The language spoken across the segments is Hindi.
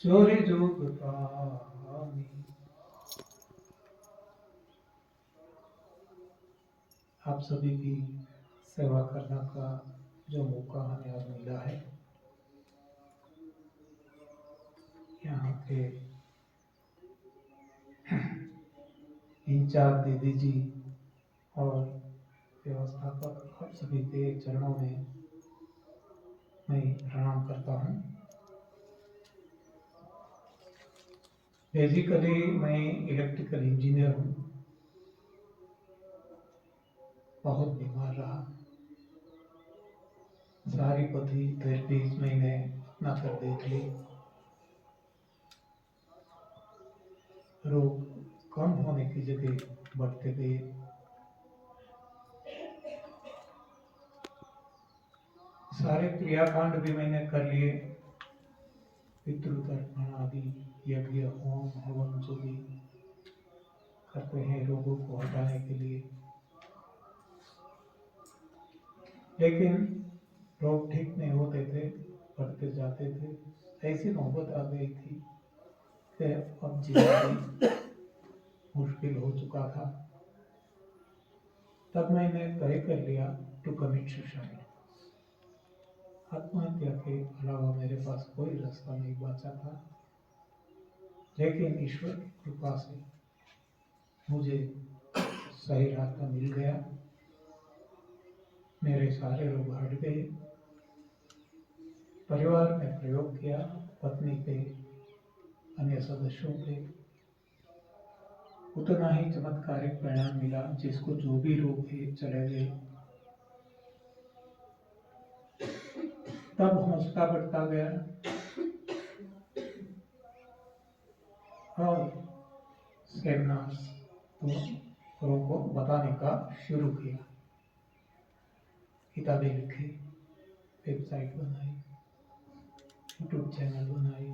चोरी जोग पानी। आप सभी की सेवा करने का जो मौका हमें आज मिला है, यहाँ के इंचार्ज दीदी जी और व्यवस्थापक आप सभी के चरणों में मैं प्रणाम करता हूँ। बेसिकली मैं इलेक्ट्रिकल इंजीनियर हूँ। बहुत बीमार रहा, सारी पथी थेरेपी मैंने अपना कर देख ली। रोग कम होने की जगह बढ़ते गए। सारे क्रियाकांड भी मैंने कर लिए, पितृतर्पण आदि यज्ञ होम हवन जो भी करते हैं रोगों को हटाने के लिए, लेकिन रोग ठीक नहीं होते थे, बढ़ते जाते थे। ऐसी नौबत आ गई थी कि अब जीवन मुश्किल हो चुका था। तब मैंने तय कर लिया टू कमिट सुसाइड। आत्महत्या के अलावा मेरे पास कोई रास्ता नहीं बचा था, लेकिन ईश्वर की कृपा से मुझे सही रास्ता मिल गया। मेरे सारे रोग हट गए। परिवार में प्रयोग किया, पत्नी पे, अन्य सदस्यों पे, उतना ही चमत्कारिक परिणाम मिला। जिसको जो भी रोग थे चले गए। तब हौसला बढ़ता गया और सेमिनार्स दूसरों को बताने का शुरू किया। किताबें लिखी, वेबसाइट बनाई, यूट्यूब चैनल बनाई,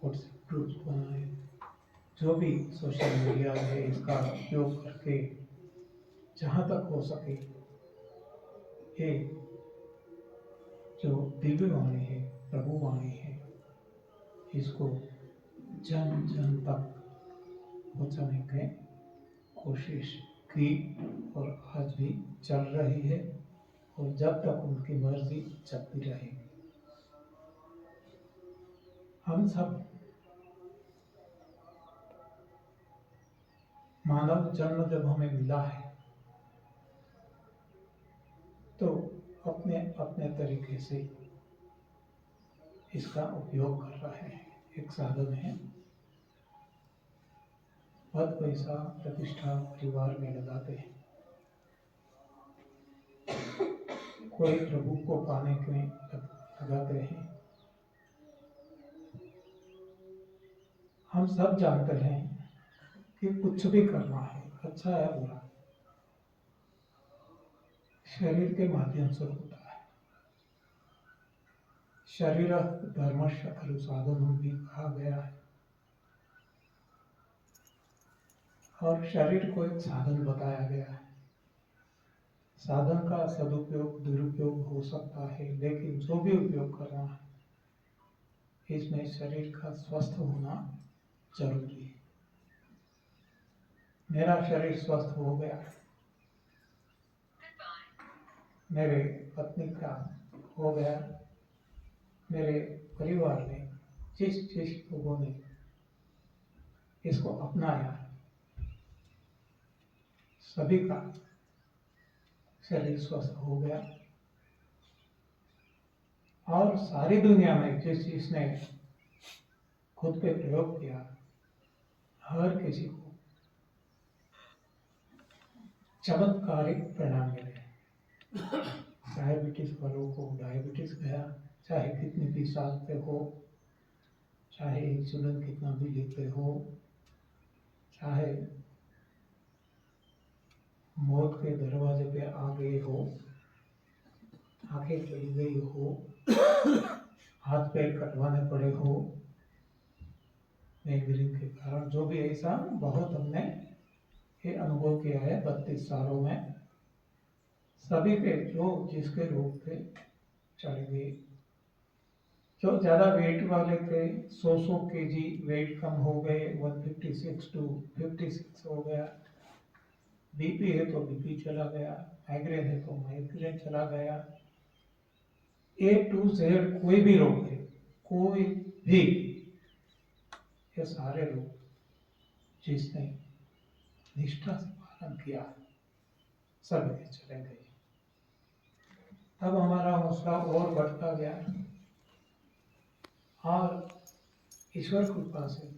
व्हाट्सएप ग्रुप्स बनाए। जो भी सोशल मीडिया है इसका उपयोग करके जहाँ तक हो सके ये जो दिव्य वाणी है, प्रभु वाणी है, इसको जन जन तक पहुँचाने की कोशिश की और आज भी चल रही है और जब तक उनकी मर्जी चलती रहेगी। हम सब मानव जन्म जब हमें मिला है तो अपने अपने तरीके से इसका उपयोग कर रहे हैं। एक साधन है, पद पैसा प्रतिष्ठा परिवार में लगाते हैं, कोई प्रभु को पाने के लिए लगाते हैं। हम सब जानते हैं कि कुछ भी करना है, अच्छा या बुरा, शरीर के माध्यम से होता है। शरीर धर्मस्य खलु साधनम भी कहा गया है और शरीर को एक साधन बताया गया है। साधन का सदुपयोग दुरुपयोग हो सकता है, लेकिन जो भी उपयोग करना है इसमें शरीर का स्वस्थ होना जरूरी है। मेरा शरीर स्वस्थ हो गया, मेरे पत्नी का हो गया, मेरे परिवार में जिस जिस लोगों ने इसको अपनाया सभी का शरीर स्वस्थ हो गया। और सारी दुनिया में जिस जिसने खुद पे प्रयोग किया हर किसी को चमत्कारिक परिणाम मिले। डायबिटीज वालों को डायबिटीज गया, चाहे कितनी भी साल पे हो, चाहे इंसुलिन कितना भी लेते हो, चाहे मौत के दरवाजे पे आ गए हो, आंखें चली गई हो, हाथ पैर कटवाने पड़े हो माइग्रेन के कारण, जो भी ऐसा बहुत हमने ये अनुभव किया है 32 सालों में। सभी के जो जिसके रोग थे चले गए, जो ज़्यादा वेट वाले थे 100 केजी वेट कम हो गए, 156 टू 56 हो गया। बीपी है तो बीपी चला गया, माइग्रेन है तो माइग्रेन चला गया। ए टू जेड कोई भी रोग है, कोई भी, ये सारे रोग जिसने निष्ठा से पालन किया सब के चले गए। तब हमारा हौसला और बढ़ता गया और ईश्वर कृपा से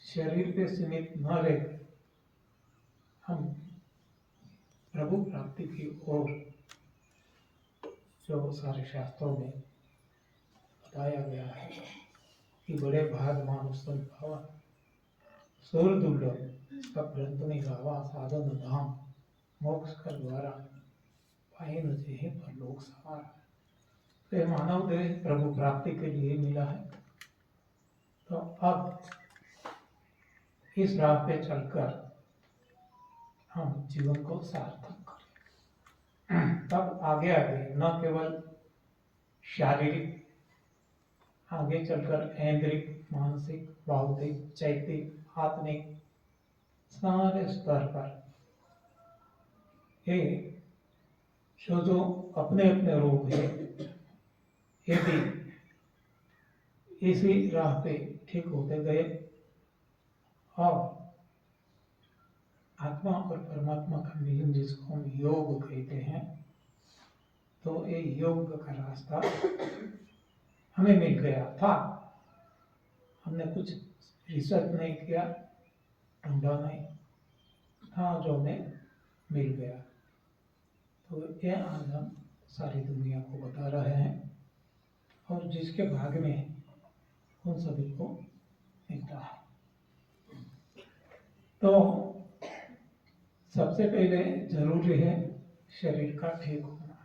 शरीर पे सीमित न रहकर हम प्रभु प्राप्ति की ओर, जो सारे शास्त्रों में बताया गया है कि बड़े भाग मानुष संत भावा, सूर दुर्लभ सब ग्रंथ में गावा, साधन धाम मोक्ष का द्वारा पाए न जेहि पर लोक सवार। तो ये मानव देह प्रभु प्राप्ति के लिए मिला है। तो अब इस राह पे चलकर हम जीवन को सार्थक करें। तब आगे आगे न केवल शारीरिक, आगे चलकर ऐन्द्रिक, मानसिक, भौतिक, चैतिक, आत्मिक सारे स्तर पर ये जो अपने अपने रोग है, यदि इसी राह पे ठीक होते गए और आत्मा और परमात्मा का मिलन जिसको हम योग कहते हैं, तो ये योग का रास्ता हमें मिल गया था। हमने कुछ रिसर्च नहीं किया, ढूंढा नहीं था, जो हमें मिल गया। तो ये आज हम सारी दुनिया को बता रहे हैं और जिसके भाग में है उन सभी को मिलता है। तो सबसे पहले जरूरी है शरीर का ठीक होना।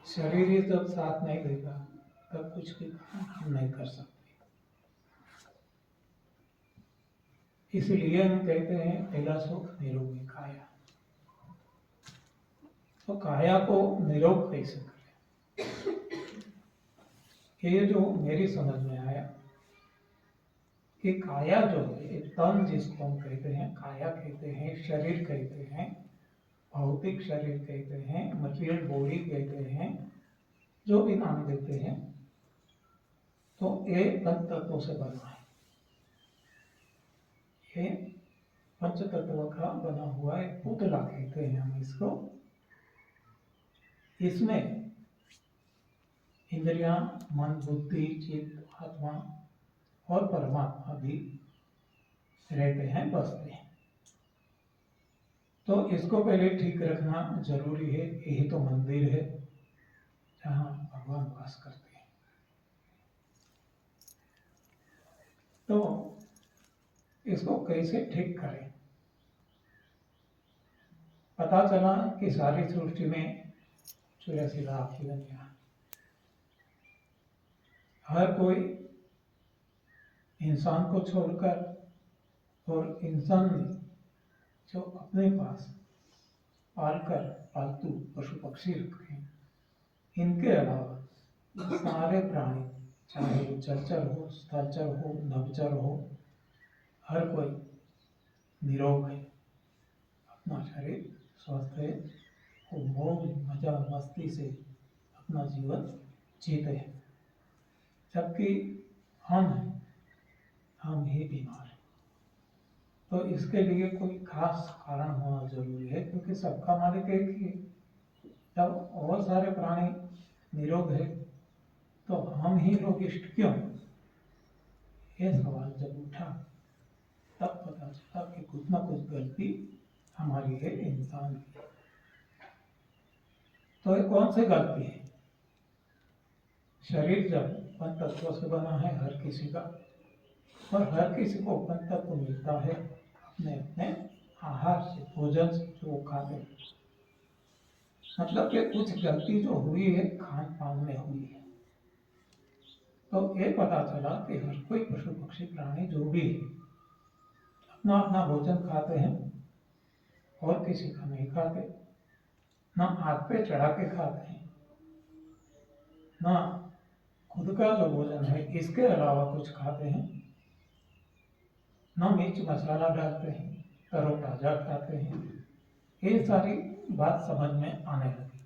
शरीर ही जब साथ नहीं देगा तब कुछ भी काम हम नहीं कर सकते। इसलिए हम कहते हैं पहला सुख निरोगी काया। तो काया को निरोग कैसे करें, ये जो मेरी समझ में आया कि काया जो है, तन जिसको हम कहते हैं, काया कहते हैं, शरीर कहते हैं, भौतिक शरीर कहते हैं, मटेरियल बॉडी कहते हैं, जो भी नाम देते हैं, तो ये पंच तत्वों से बना है। ये पंच तत्व का बना हुआ एक पुतला कहते हैं हम इसको। इसमें इंद्रियां, मन, बुद्धि, चित्त, आत्मा और परमात्मा भी रहते हैं, बसते हैं। तो इसको पहले ठीक रखना जरूरी है। यही तो मंदिर है जहाँ भगवान वास करते हैं। तो इसको कैसे ठीक करें? पता चला कि सारी सृष्टि में 84 लाख योनियां, हर कोई इंसान को छोड़कर, और इंसान ने जो अपने पास पालकर पालतू पशु पक्षी रखे हैं, इनके अलावा सारे प्राणी, चाहे वो जलचर हो, स्थलचर हो, नभचर हो, हर कोई निरोग है, अपना शरीर स्वस्थ है, वो मौज मजा मस्ती से अपना जीवन जीते हैं। जबकि हम ही बीमार हैं। तो इसके लिए कोई खास कारण होना जरूरी है, क्योंकि सबका मालिक एक ही है। जब और सारे प्राणी निरोग है तो हम ही रोगिष्ट क्यों? ये सवाल जब उठा तब पता चला कि कुछ ना कुछ गलती हमारी है, इंसान की। तो ये कौन सी गलती है? शरीर जब पंच तत्वों से बना है हर किसी का, और हर किसी को पंच तत्व मिलता है अपने अपने आहार से, भोजन से, जो वो खाते हैं। मतलब कि कुछ गलती जो हुई है खान पान में हुई है। तो ये पता चला कि हर कोई पशु पक्षी प्राणी जो भी है अपना अपना भोजन खाते हैं, और किसी का नहीं खाते। ना आग पे चढ़ा के खाते हैं, ना खुद का जो भोजन है इसके अलावा कुछ खाते हैं, न मिर्च मसाला डालते हैं, तरोताजा खाते हैं, ये सारी बात समझ में आने लगी।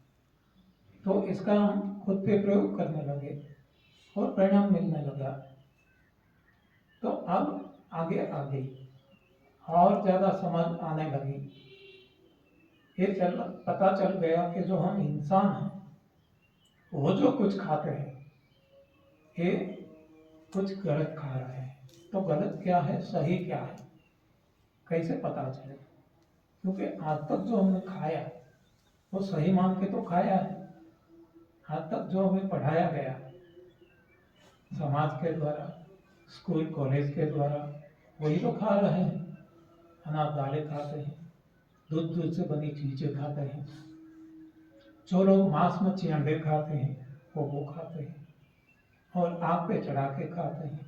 तो इसका हम खुद पे प्रयोग करने लगे और परिणाम मिलने लगा। तो अब आगे आगे और ज़्यादा समझ आने लगी। ये पता चल गया कि जो हम इंसान हैं वो जो कुछ खाते हैं ये कुछ गलत खा रहे हैं। तो गलत क्या है, सही क्या है, कैसे पता चले? क्योंकि आज तक जो हमने खाया वो सही मान के तो खाया है। आज तक जो हमें पढ़ाया गया समाज के द्वारा, स्कूल कॉलेज के द्वारा, वही तो खा रहे हैं। अनाज दालें खाते हैं, दूध से बनी चीजें खाते हैं। जो लोग मांस मच्छी अंडे खाते हैं वो खाते हैं और आग पे चढ़ा के खाते हैं।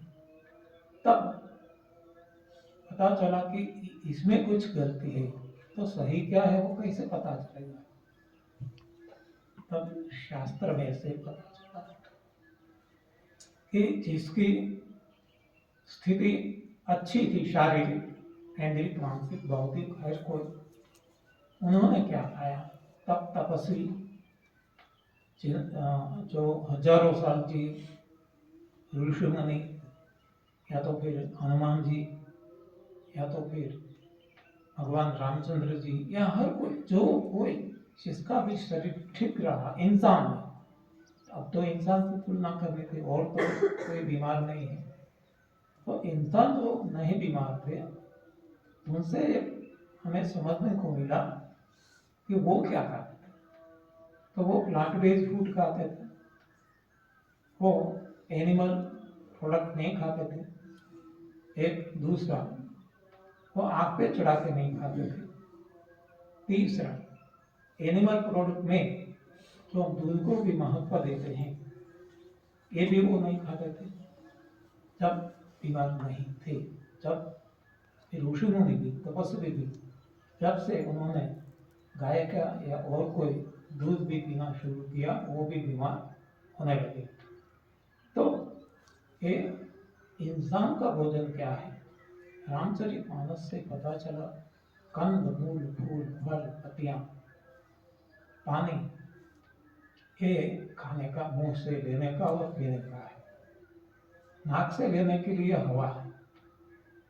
तब पता चला कि इसमें कुछ गलती है, तो सही क्या है वो कैसे पता चलेगा? तब शास्त्र में से पता चला कि जिसकी स्थिति अच्छी थी, शारीरिक, शारीरिक मानसिक बौद्धिक है कोई, उन्होंने क्या खाया? तब तपस्वी जो हजारों साल जी ऋषि मुनि, या तो फिर हनुमान जी, या तो फिर भगवान रामचंद्र जी, या हर कोई जो कोई जिसका भी शरीर ठीक रहा इंसान में। अब तो इंसान से तुलना करने थे, और तो कोई बीमार नहीं है। तो इंसान जो नहीं बीमार थे उनसे हमें समझने को मिला कि वो क्या खाते थे। तो वो प्लांट बेस्ड फूड खाते थे, वो एनिमल प्रोडक्ट नहीं खाते थे। एक दूसरा, वो आग पे चढ़ा के नहीं खाते थे। तीसरा, एनिमल प्रोडक्ट में जो हम दूध को भी महत्व देते हैं ये भी वो नहीं खाते थे जब बीमार नहीं थे। जब ऋषि मुनि भी, तपस्वी भी, जब से उन्होंने गाय का या और कोई दूध भी पीना शुरू किया वो भी बीमार होने लगे। तो ये इंसान का भोजन क्या है? रामचरितमानस से पता चला, कंद मूल फूल फल पत्तियां पानी, ये खाने का, मुंह से लेने का और पीने का है। नाक से लेने के लिए हवा है,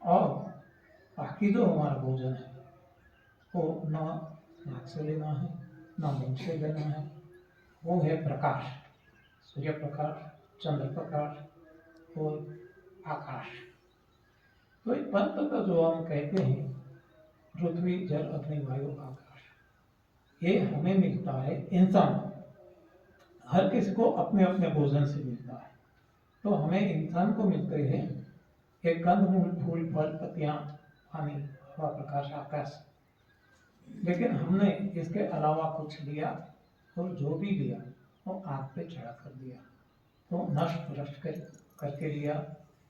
और बाकी जो हमारा भोजन है वो न नाक से लेना है न मुंह से लेना है। वो है प्रकाश, सूर्य प्रकाश, चंद्र प्रकाश और आकाश। तो एक पंच का जो हम कहते हैं, पृथ्वी जल अग्नि वायु आकाश, ये हमें मिलता है इंसान को। हर किसी को अपने अपने भोजन से मिलता है। तो हमें इंसान को मिलते हैं एक कंद मूल फूल फल पत्तियां पानी हवा प्रकाश आकाश। लेकिन हमने इसके अलावा कुछ लिया, और जो भी लिया वो आग पे चढ़ा कर दिया, तो नष्ट भ्रष्ट करके लिया।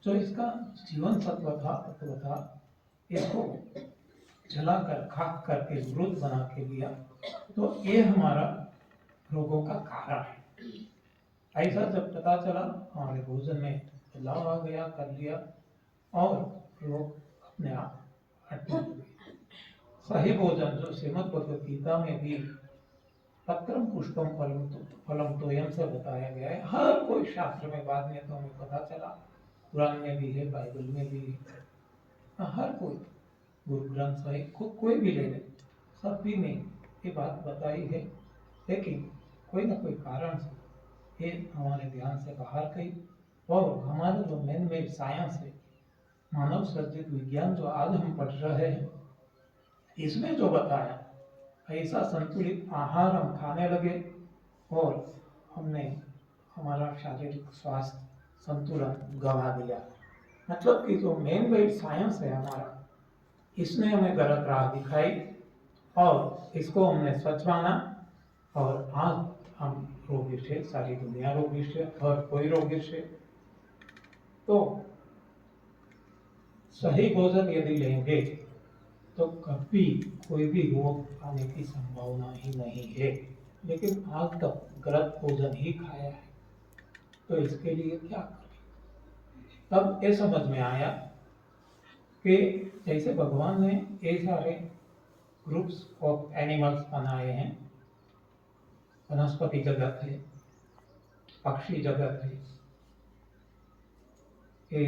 जो इसका जीवन सत्व था, तत्व था, इसको जलाकर खाक करके मृत बना के लिया। तो ये हमारा रोगों का कारण है। ऐसा जब पता चला, हमारे भोजन में बदलाव आ गया, कर लिया, और लोग अपने आप हटने लगे। सही भोजन जो श्रीमद् भगवद गीता में भी पत्रम पुष्पम फलम तोयम से बताया गया है। हर कोई शास्त्र में, बाद में तो हमें पता चला कुरान में भी है, बाइबल में भी है, हर कोई गुरु ग्रंथ साहिब कोई भी ले ले, सभी में ये बात बताई है। लेकिन कोई ना कोई कारण से ये हमारे ध्यान से बाहर गई, और हमारा जो मैन मेड साइंस है, मानव सर्जित विज्ञान जो आज हम पढ़ रहे हैं, इसमें जो बताया ऐसा संतुलित आहार हम खाने लगे, और हमने हमारा शारीरिक स्वास्थ्य संतुलन गंवा दिया। मतलब कि जो मेन मेड साइंस है हमारा, इसने हमें गलत राह दिखाई, और इसको हमने सच माना, और आज हम रोगिष्ठ है, सारी दुनिया रोगिष्ठ है, और कोई रोगिष्ठ है। तो सही भोजन यदि लेंगे तो कभी कोई भी रोग आने की संभावना ही नहीं है। लेकिन आज तक गलत भोजन ही खाया है, तो इसके लिए क्या करें। तब ये समझ में आया कि जैसे भगवान ने ये सारे ग्रुप्स ऑफ एनिमल्स बनाए हैं, वनस्पति जगत है, पक्षी जगत है, ये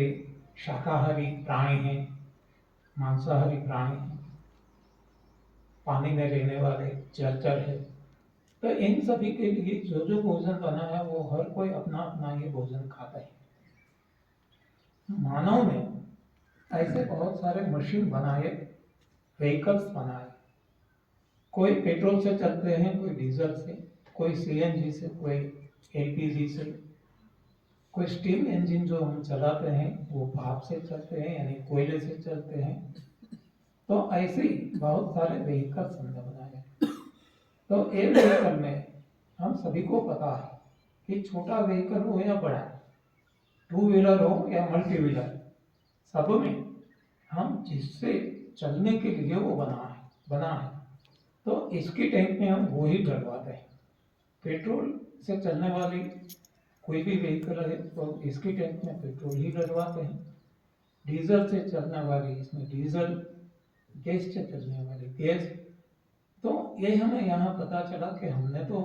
शाकाहारी प्राणी हैं, मांसाहारी प्राणी हैं, पानी में रहने वाले जलचर है। तो इन सभी के लिए जो जो भोजन बना है वो हर कोई अपना अपना ये भोजन खाता है। मानव ने ऐसे बहुत सारे मशीन बनाए, व्हीकल्स बनाए, कोई पेट्रोल से चलते हैं, कोई डीजल से, कोई सीएनजी से, कोई एलपीजी से, कोई स्टीम इंजन जो हम चलाते हैं वो भाप से चलते हैं यानी कोयले से चलते हैं। तो ऐसे ही बहुत सारे व्हीकल्स हमने बनाए। तो एक व्हीकल में हम सभी को पता है कि छोटा व्हीकल हो या बड़ा, टू व्हीलर हो या मल्टी व्हीलर, सब में हम जिससे चलने के लिए वो बना है। तो इसकी टैंक में हम वो ही डलवाते हैं। पेट्रोल से चलने वाली कोई भी व्हीकल है तो इसकी टैंक में पेट्रोल ही डलवाते हैं। डीजल से चलने वाली इसमें डीजल, गैस से चलने वाली गैस। तो ये हमें यहाँ पता चला कि हमने तो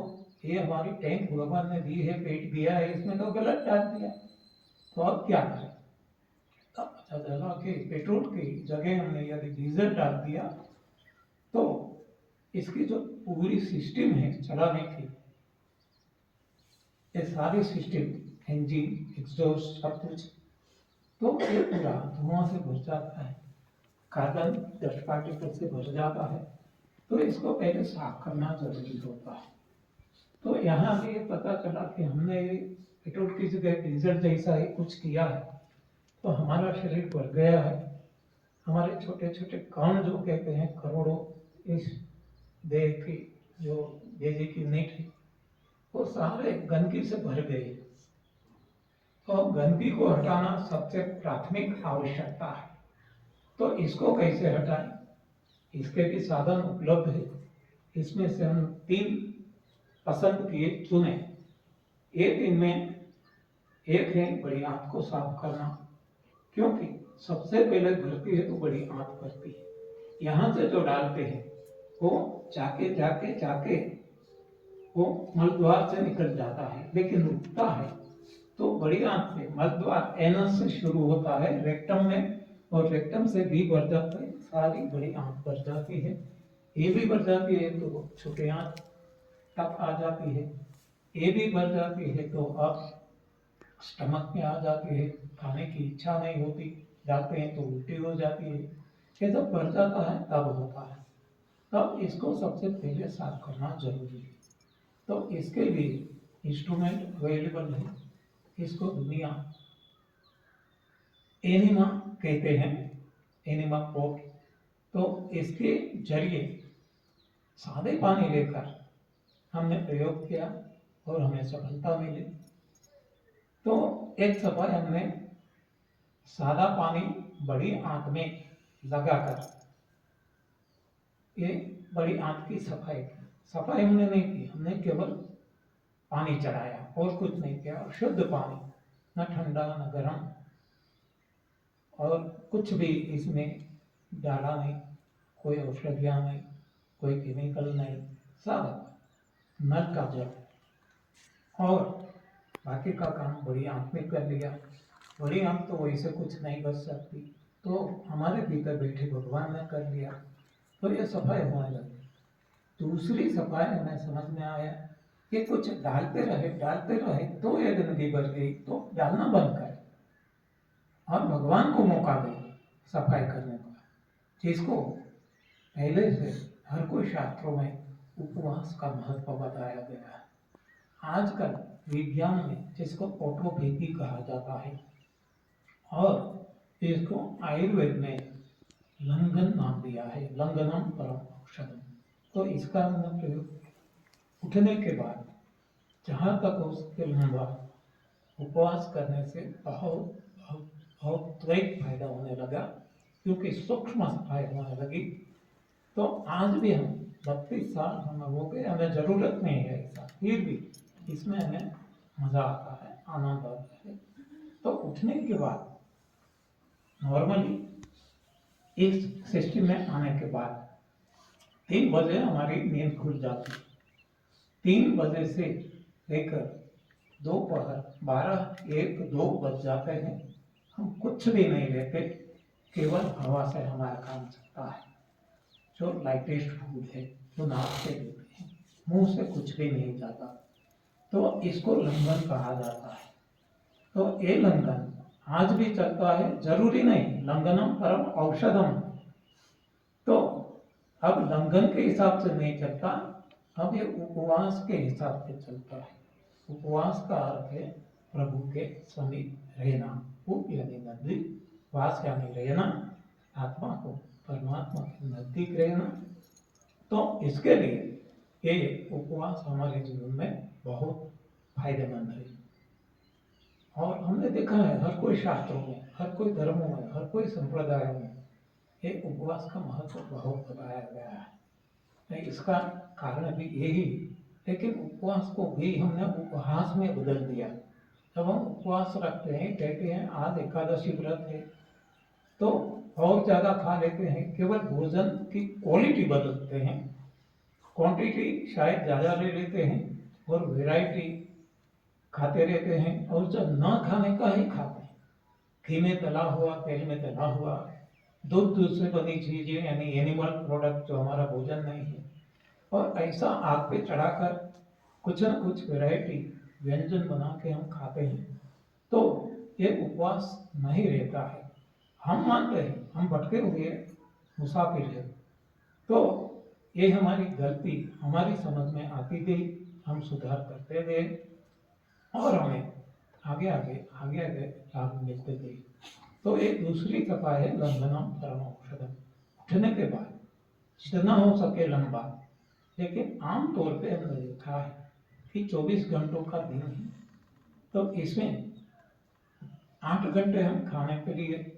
ये हमारी टैंक भगवान ने दी है, पेट दिया है, इसमें तो गलत डाल दिया। तो अब क्या करें। तब पता चला कि पेट्रोल की जगह हमने यदि डीजल डाल दिया तो इसकी जो पूरी सिस्टम है चलाने की, ये सारी सिस्टम, इंजन, एग्जॉस्ट, सब कुछ, तो ये पूरा धुआं से भर जाता है, कार्बन डस्ट पार्टिकल से भर जाता है। तो इसको पहले साफ करना जरूरी होता है। तो यहाँ भी ये पता चला कि हमने पेट्रोल की जगह डीजल जैसा ही कुछ किया है तो हमारा शरीर बढ़ गया है। हमारे छोटे छोटे कण जो कहते हैं करोड़ों, इस देह की जो देह की नीट है वो सारे गंदगी से भर गए। तो गंदगी को हटाना सबसे प्राथमिक आवश्यकता है। तो इसको कैसे हटाएं, इसके भी साधन उपलब्ध है। इसमें से हम 3 पसंद किए, चुने। एक इनमें एक है बड़ी आंत को साफ करना, क्योंकि सबसे पहले भरती है तो बड़ी आंत भरती है। यहाँ से जो डालते हैं वो जाके जाके जाके वो मलद्वार से निकल जाता है, लेकिन रुकता है तो बड़ी आंत से। मलद्वार एनस से शुरू होता है रेक्टम में, और रेक्टम से भी भर जाता है, सारी बड़ी आंत भर जाती है। ये भी भर जाती है तो छोटी आंत तक आ जाती है। ये भी भर जाती है तो अब स्टमक में आ जाती है, खाने की इच्छा नहीं होती, जाते हैं तो उल्टी हो जाती है। ये जब भर जाता है तब होता है। तब इसको सबसे पहले साफ करना जरूरी है। तो इसके लिए इंस्ट्रूमेंट अवेलेबल है। इसको दुनिया एनिमा कहते हैं, एनिमा पोर्ट। तो इसके जरिए सादे पानी लेकर हमने प्रयोग किया और हमें सफलता मिली। तो एक सफाई हमने सादा पानी बड़ी आंत में लगाकर ये बड़ी आंत की सफाई हमने नहीं की, हमने केवल पानी चढ़ाया और कुछ नहीं किया। शुद्ध पानी, न ठंडा न गर्म, और कुछ भी इसमें डाला नहीं, कोई औषधियाँ नहीं, कोई केमिकल नहीं, सादा नल का जल। और बाकी का काम बड़ी आंत में कर लिया। बड़ी आंत तो वैसे कुछ नहीं बच सकती, तो हमारे भीतर बैठे भगवान ने कर लिया, तो ये सफाई होने लगी। दूसरी सफाई हमें समझ में आया कि कुछ डालते रहे तो ये गंदगी बढ़ गई, तो डालना बंद करें और भगवान को मौका दें सफाई करने का, जिसको पहले से हर कोई शास्त्रों में उपवास का महत्व बताया गया है। आजकल विज्ञान में जिसको ऑटोपैथी कहा जाता है, और इसको आयुर्वेद में लंघन नाम दिया है, लंघनम परम औषधम। तो इसका हमने प्रयोग उठने के बाद जहाँ तक हो सके लंबा उपवास करने से बहुत बहुत बहुत त्वरित फायदा होने लगा, क्योंकि सूक्ष्म सफाई होने लगी। तो आज भी हम 32 साल हमें हो गए, हमें जरूरत नहीं है ऐसा, फिर भी इसमें हमें मजा आता है। आनंद आता है। तो उठने के बाद नॉर्मली इस सिस्टम में आने के बाद 3 बजे हमारी नींद खुल जाती है। 3 बजे से लेकर दोपहर 12-1-2 बज जाते हैं, हम कुछ भी नहीं लेते, केवल हवा से हमारा काम चलता है। जो लाइटेस्ट फूड है, जो नाश्ते लेते हैं, मुंह से कुछ भी नहीं जाता, तो इसको लंघन कहा जाता है। तो ये लंघन आज भी चलता है, जरूरी नहीं, लंघनम परम औषधम। तो अब लंघन के हिसाब से नहीं चलता, अब ये उपवास के हिसाब से चलता है। उपवास का अर्थ है प्रभु के समीप रहना, उप यानी नजदीक, वास यानी रहना, आत्मा को परमात्मा के नजदीक रहना। तो इसके लिए ये उपवास हमारे जीवन में बहुत फायदेमंद है। और हमने देखा है हर कोई शास्त्रों में, हर कोई धर्मों में, हर कोई संप्रदायों में ये उपवास का महत्व बहुत बताया गया है। इसका कारण भी यही, लेकिन उपवास को भी हमने उपहास में बदल दिया। जब हम उपवास रखते हैं, कहते हैं आज एकादशी व्रत है, तो और ज्यादा खा लेते हैं, केवल भोजन की क्वालिटी बदलते हैं, क्वांटिटी शायद ज्यादा ले लेते हैं और वैरायटी खाते रहते हैं, और जब न खाने का ही खाते हैं, घी में तला हुआ, तेल में तला हुआ, दूध से बनी चीजें यानी एनिमल प्रोडक्ट जो हमारा भोजन नहीं है, और ऐसा आग पे चढ़ाकर कुछ न कुछ वैरायटी व्यंजन बना के हम खाते हैं, तो ये उपवास नहीं रहता है। हम मानते हैं हम भटके हुए मुसाफिर हैं, तो ये हमारी गलती हमारी समझ में आती गई, हम सुधार करते गए और हमें आगे आगे लाभ मिलते गए। तो एक दूसरी सफा है लंघनम परम औषधम। उठने के बाद जितना हो सके लंबा, लेकिन आम तौर पे हमने देखा है कि 24 घंटों का दिन है, तो इसमें 8 घंटे हम खाने के लिए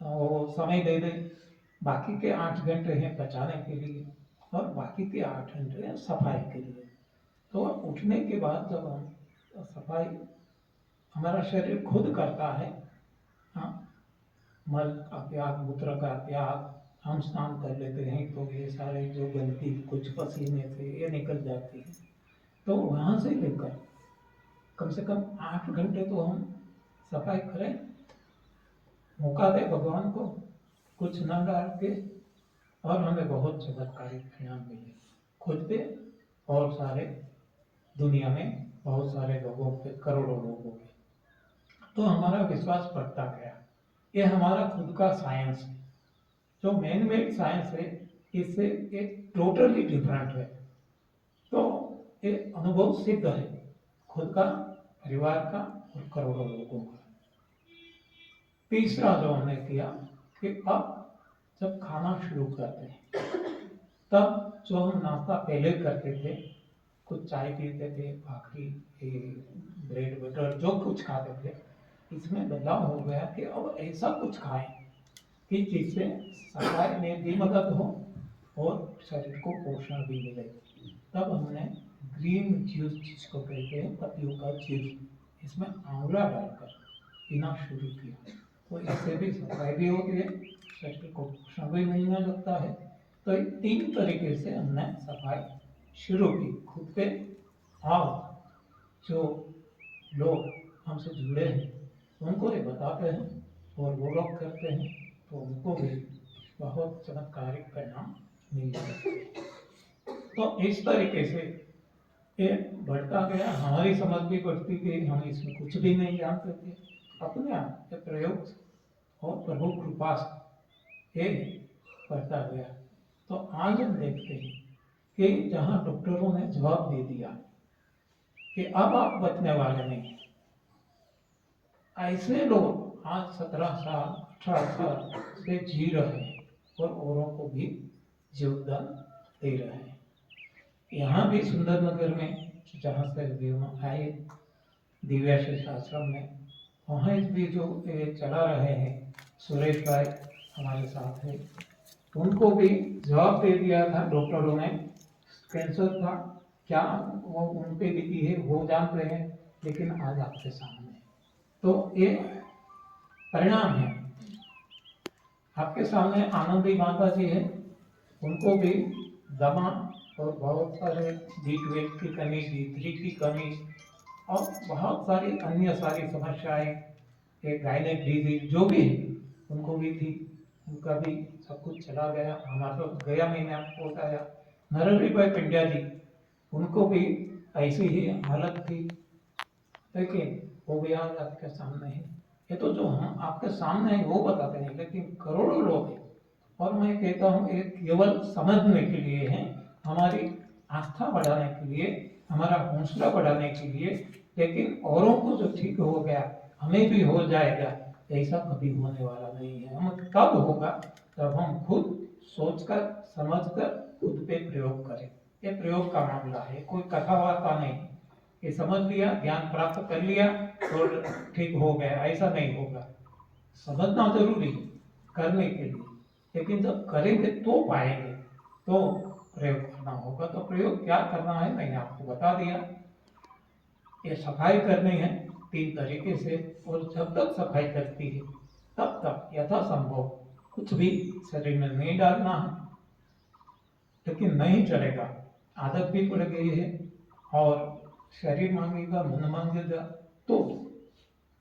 समय दे दें, बाकी के 8 घंटे हैं पचाने के लिए और बाकी के 8 घंटे हैं सफाई के लिए। तो उठने के बाद जब हम सफाई हमारा शरीर खुद करता है, हाँ, मल का त्याग, मूत्र का त्याग, हम स्नान कर लेते हैं तो ये सारे जो गंदगी कुछ पसीने से ये निकल जाती है, तो वहाँ से लेकर कम से कम 8 घंटे तो हम सफाई करें, मौका दे भगवान को, कुछ न डाल के, और हमें बहुत चमत्कारी परिणाम मिले खुद पे और सारे दुनिया में बहुत सारे लोगों पे, करोड़ों लोगों पे। तो हमारा विश्वास बढ़ता गया। ये हमारा खुद का साइंस है, जो मैन मेड साइंस है इससे एक टोटली डिफरेंट है। तो ये अनुभव सिद्ध है खुद का, परिवार का और करोड़ों लोगों का। तीसरा जो हमने किया कि अब जब खाना शुरू करते हैं, तब जो हम नाश्ता पहले करते थे, कुछ चाय पीते थे, भाखरी, ब्रेड बटर जो कुछ खाते थे, इसमें बदलाव हो गया कि अब ऐसा कुछ खाएं कि जिससे सफाई में भी मदद हो और शरीर को पोषण भी मिले। तब हमने ग्रीन जूस, जिसको कहते हैं पत्तियों का जूस, इसमें आंवला डालकर पीना शुरू किया। तो इससे भी सफाई भी होती है, शरीर को पोषण भी मिलने लगता है। तो 3 तरीके से हमने सफाई शुरू की खुद पे, और जो लोग हमसे जुड़े हैं उनको ये बताते हैं और वो लोग करते हैं, तो उनको भी बहुत चमत्कारिक परिणाम मिल जाते हैं। तो इस तरीके से ये बढ़ता गया, हमारी समझ भी बढ़ती गई, हम इसमें कुछ भी नहीं जानते थे, अपने आप के प्रयोग और प्रभु कृपा से ये बढ़ता गया। तो आज हम देखते हैं कि जहाँ डॉक्टरों ने जवाब दे दिया कि अब आप बचने वाले नहीं, ऐसे लोग आज 17 साल 18 साल से जी रहे हैं और औरों को भी जीवदान दे रहे हैं। यहाँ भी सुंदरनगर में जहाँ से आए दिव्याशीष आश्रम में, वहाँ भी जो चला रहे हैं सुरेश भाई हमारे साथ है, उनको भी जवाब दे दिया था डॉक्टरों ने, कैंसर था क्या वो उन पे भी है वो जानते हैं, लेकिन आज आपके सामने है। तो ये परिणाम है। आपके सामने आनंदी माता जी है, उनको भी दमा और बहुत सारे B12 की कमी, D3 की कमी और बहुत सारी अन्य सारी समस्याएं, एक गायनेक डिजीज जो भी है उनको भी थी। उनका भी सब कुछ चला गया। हमारा तो गया महीने आपको बताया। नरहरि भाई पंड्या जी, उनको भी ऐसी ही हालत थी, लेकिन वो भी आज आपके सामने है। ये तो जो हम आपके सामने है वो बताते हैं, लेकिन करोड़ों लोग हैं। और मैं कहता हूँ ये केवल समझने के लिए है, हमारी आस्था बढ़ाने के लिए, हमारा हौसला बढ़ाने के लिए। लेकिन औरों को जो ठीक हो गया हमें भी हो जाएगा, ऐसा कभी होने वाला नहीं है। हम कब होगा? जब हम खुद सोचकर समझकर खुद पे प्रयोग करें। ये प्रयोग का मामला है, कोई कथा वार्ता नहीं। ये समझ लिया, ज्ञान प्राप्त कर लिया और ठीक हो गया, ऐसा नहीं होगा। समझना जरूरी है करने के लिए, लेकिन जब करेंगे तो पाएंगे। तो प्रयोग करना होगा। तो प्रयोग क्या करना है मैंने आपको बता दिया। ये सफाई करनी है 3 तरीके से, और जब तक सफाई करती है तब तक यथासंभव कुछ भी शरीर में नहीं डालना है। लेकिन नहीं चलेगा, आदत भी पड़ गई है और शरीर मांगेगा, मन मांगेगा, तो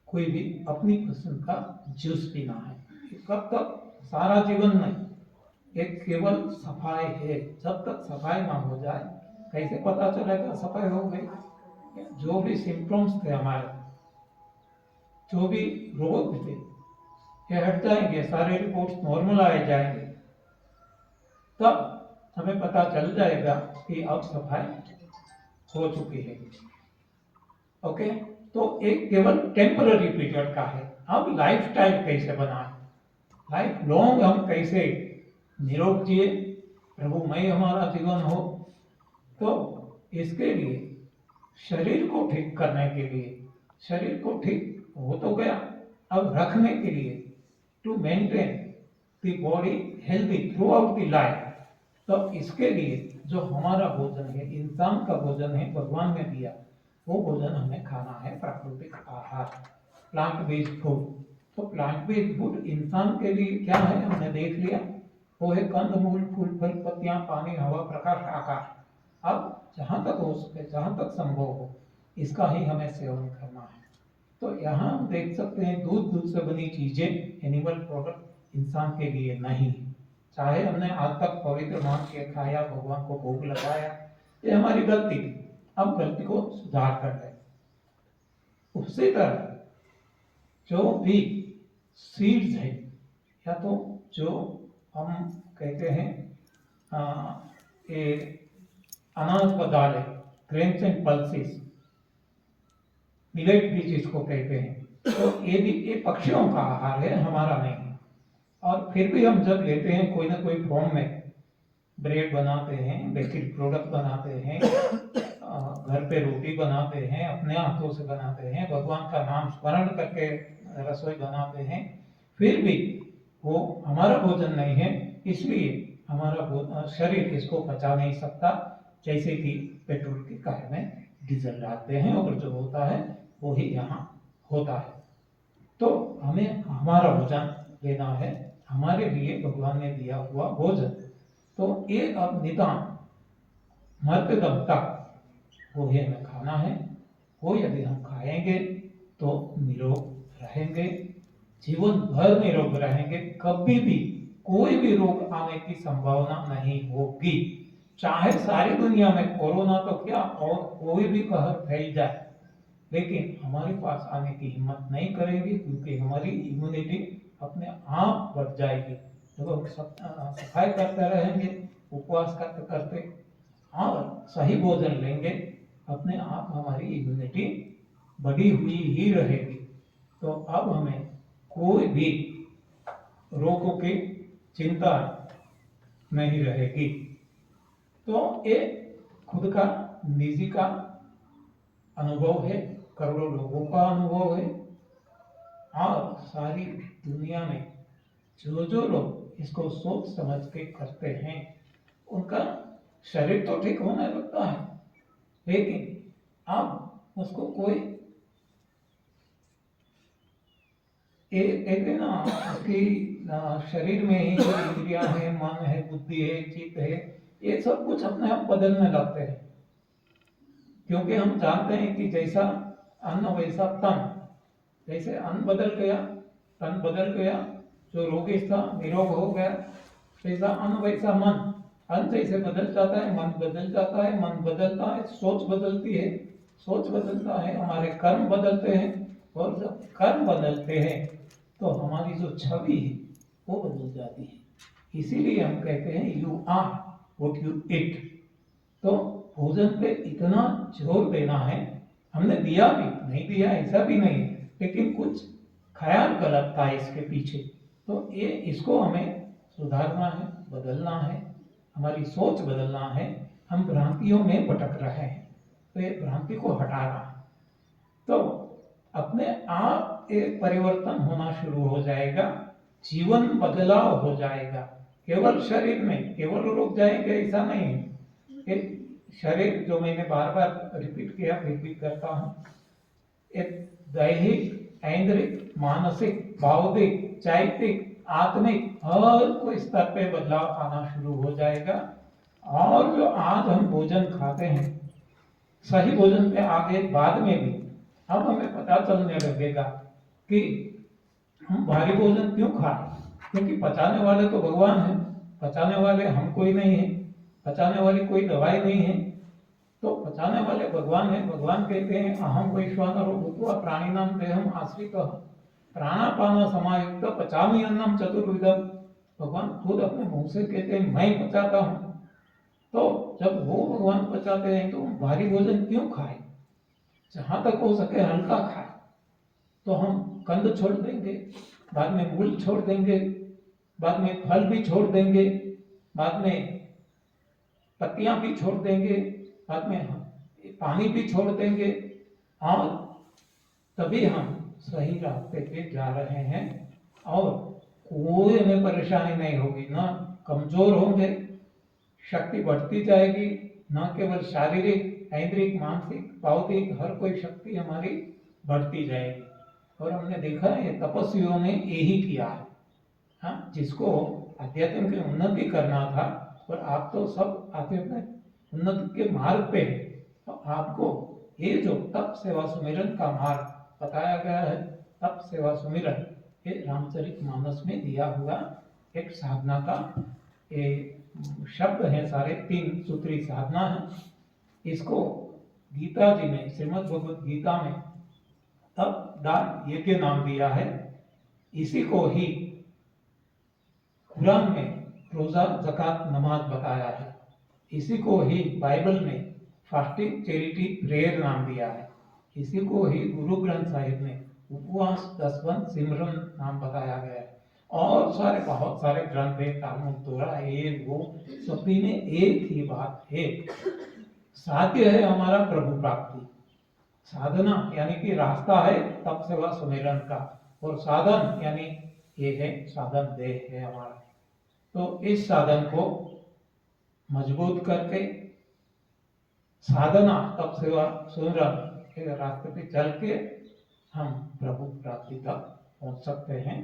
कोई भी अपनी पसंद का जूस पीना है। कब तक? सारा जीवन नहीं, एक केवल सफाई है। जब तक सफाई ना हो जाए कैसे पता चलेगा सफाई हो गई? जो भी सिम्टम्स थे हमारे, जो भी रोग थे, ये हट जाएंगे, सारे रिपोर्ट्स नॉर्मल आ जाएंगे, तब हमें पता चल जाएगा कि अब सफाई हो चुकी है। ओके, तो एक केवल टेम्पररी पीरियड का है। अब लाइफस्टाइल कैसे बनाए, लाइफ लॉन्ग हम कैसे निरोग जिए, प्रभुमय हमारा जीवन हो। तो इसके लिए शरीर को ठीक करने के लिए, शरीर को ठीक हो तो गया, अब रखने के लिए, to maintain the body healthy throughout the life, तो इसके लिए जो हमारा भोजन है, इंसान का भोजन है, भगवान ने दिया, वो भोजन हमें खाना है, प्राकृतिक आहार, प्लांट बेस्ड फूड। तो प्लांट बेस्ड फूड इंसान के लिए क्या है हमने देख लिया, वो है कंद मूल फूल फल पत्तियां पानी हवा प्रकाश आकाश। अब जहां तक हो सके, जहां तक संभव हो, इसका ही हमें सेवन करना है। तो यहाँ हम देख सकते हैं दूध से बनी चीजें, एनिमल प्रोडक्ट इंसान के लिए नहीं। चाहे हमने आज तक पवित्र मान के खाया, भगवान को भोग लगाया, ये हमारी गलती थी। अब गलती को सुधार कर ले। उसी तरह जो भी सीड्स है, या तो जो हम कहते हैं ये अनाज व दालें, ग्रेन्स एंड पल्सेस, मिलेट भी जिसको कहते हैं, तो ये भी ये पक्षियों का आहार है, हमारा नहीं है। और फिर भी हम जब लेते हैं कोई ना कोई फॉर्म में, ब्रेड बनाते हैं, बेकरी प्रोडक्ट बनाते हैं, घर पे रोटी बनाते हैं, अपने हाथों से बनाते हैं, भगवान का नाम स्मरण करके रसोई बनाते हैं, फिर भी वो हमारा भोजन नहीं है। इसलिए हमारा शरीर इसको पचा नहीं सकता। जैसे कि पेट्रोल के कार में डीजल डालते हैं और जो होता है वो ही यहाँ होता है। तो हमें हमारा भोजन लेना है, हमारे लिए भगवान ने दिया हुआ भोजन। तो ये अब निदान मरते दम तक वो ही हमें खाना है। वो यदि हम खाएंगे तो निरोग रहेंगे, जीवन भर निरोग रहेंगे, कभी भी कोई भी रोग आने की संभावना नहीं होगी। चाहे सारी दुनिया में कोरोना तो क्या और कोई भी कहर फैल जाए, लेकिन हमारे पास आने की हिम्मत नहीं करेंगे, क्योंकि हमारी इम्यूनिटी अपने आप बढ़ जाएगी। जब हम सफाई करते रहेंगे, उपवास करते करते और सही भोजन लेंगे, अपने आप हमारी इम्यूनिटी बढ़ी हुई ही रहेगी। तो अब हमें कोई भी रोगों की चिंता नहीं रहेगी। तो ये खुद का निजी का अनुभव है, करोड़ों लोगों का अनुभव है, और सारी दुनिया में जो लोग इसको सोच समझ के करते हैं, उनका शरीर तो ठीक होने लगता है, लेकिन अब उसको कोई एक है ना कि शरीर में ही जो इंद्रियां है, मन है, बुद्धि है, चित्त है, ये सब कुछ अपने आप बदलने लगते हैं, क्योंकि हम जानते हैं कि जैसा अन्न वैसा तन, जैसे अन्न बदल गया, तन बदल गया, जो रोगी था निरोग हो गया, वैसा अन्न वैसा मन, अन्न जैसे बदल जाता है मन बदल जाता है, मन बदलता है, सोच बदलती है, सोच बदलता है, हमारे कर्म बदलते हैं, और जब कर्म बदलते हैं तो हमारी जो छवि है वो बदल जाती है। इसीलिए हम कहते हैं you are what you eat. तो भोजन पे इतना जोर देना है, हमने दिया भी नहीं दिया ऐसा भी नहीं, लेकिन कुछ ख्याल गलत था इसके पीछे, तो ये इसको हमें सुधारना है, बदलना है, हमारी सोच बदलना है। हम भ्रांतियों में भटक रहे हैं, तो ये भ्रांति को हटाना है, तो अपने आप एक परिवर्तन होना शुरू हो जाएगा, जीवन बदलाव हो जाएगा। केवल शरीर में केवल रुक जाएंगे ऐसा नहीं है। एक शरीर, जो मैंने बार बार रिपीट किया फिर भी करता हूँ, एक दैहिक, ऐन्द्रिक, मानसिक, बौद्धिक, चैतिक, आत्मिक हर कोई स्तर पे बदलाव आना शुरू हो जाएगा। और जो आज हम भोजन खाते हैं, सही भोजन पे आगे बाद में भी अब हमें पता चलने लगेगा कि हम भारी भोजन क्यों खाएं, क्योंकि पचाने वाले तो भगवान हैं, पचाने वाले हम कोई नहीं है, पचाने वाली कोई दवाई नहीं है, तो पचाने वाले भगवान हैं। भगवान कहते हैं अहम वैश्वानरो भूत्वा प्राणिनां देहम आश्रितः प्राणापान समायुक्त पचामि अन्नम चतुर्विधम। भगवान खुद अपने मुंह से कहते हैं मैं पचाता हूँ, तो जब वो भगवान पचाते हैं तो हम भारी भोजन क्यों खाएं, जहां तक हो सके हल्का खाएं। तो हम कंद छोड़ देंगे, बाद में मूल छोड़ देंगे, बाद में फल भी छोड़ देंगे, बाद में पत्तियां भी छोड़ देंगे, बाद में पानी भी छोड़ देंगे, और तभी हम सही रास्ते पे जा रहे हैं, और कोई हमें परेशानी नहीं होगी, ना कमजोर होंगे, शक्ति बढ़ती जाएगी, न केवल शारीरिक, ऐन्द्रिक, मानसिक, बौद्धिक, हर कोई शक्ति हमारी बढ़ती जाएगी। और हमने देखा है तपस्वियों ने यही किया है। हाँ, जिसको अध्यात्म की उन्नति करना था, और आप तो सब आध्यात्म उन्नति के मार्ग पे हैं, तो आपको ये जो तप सेवा सुमिरन का मार्ग बताया गया है, तप सेवा सुमिरन, ये रामचरितमानस में दिया हुआ एक साधना का ये शब्द है, सारे 3 सूत्री साधना है। इसको गीता जी में, श्रीमद् भगवत गीता में तप दान यज्ञ नाम दिया है। इसी को ही कुरान में रोजा, जकात, नमाज बताया है। इसी को ही बाइबल में फास्टिंग, चैरिटी, प्रेयर नाम दिया है। इसी को ही गुरु ग्रंथ साहिब में उपवास, दसवन, सिमरन नाम बताया गया है। और सारे बहुत सारे ग्रंथ है, तालमुद, तोरा, ये वो, सभी में एक ही बात है, साध्य है हमारा प्रभु प्राप्ति। साधना यानी कि रास्ता है तप सेवा सुमिरन का, और साधन यानी ये है साधन देह है हमारा। तो इस साधन को मजबूत करके साधना तप सेवा सुमिरन के रास्ते पे चल के हम प्रभु प्राप्ति तक पहुंच सकते हैं।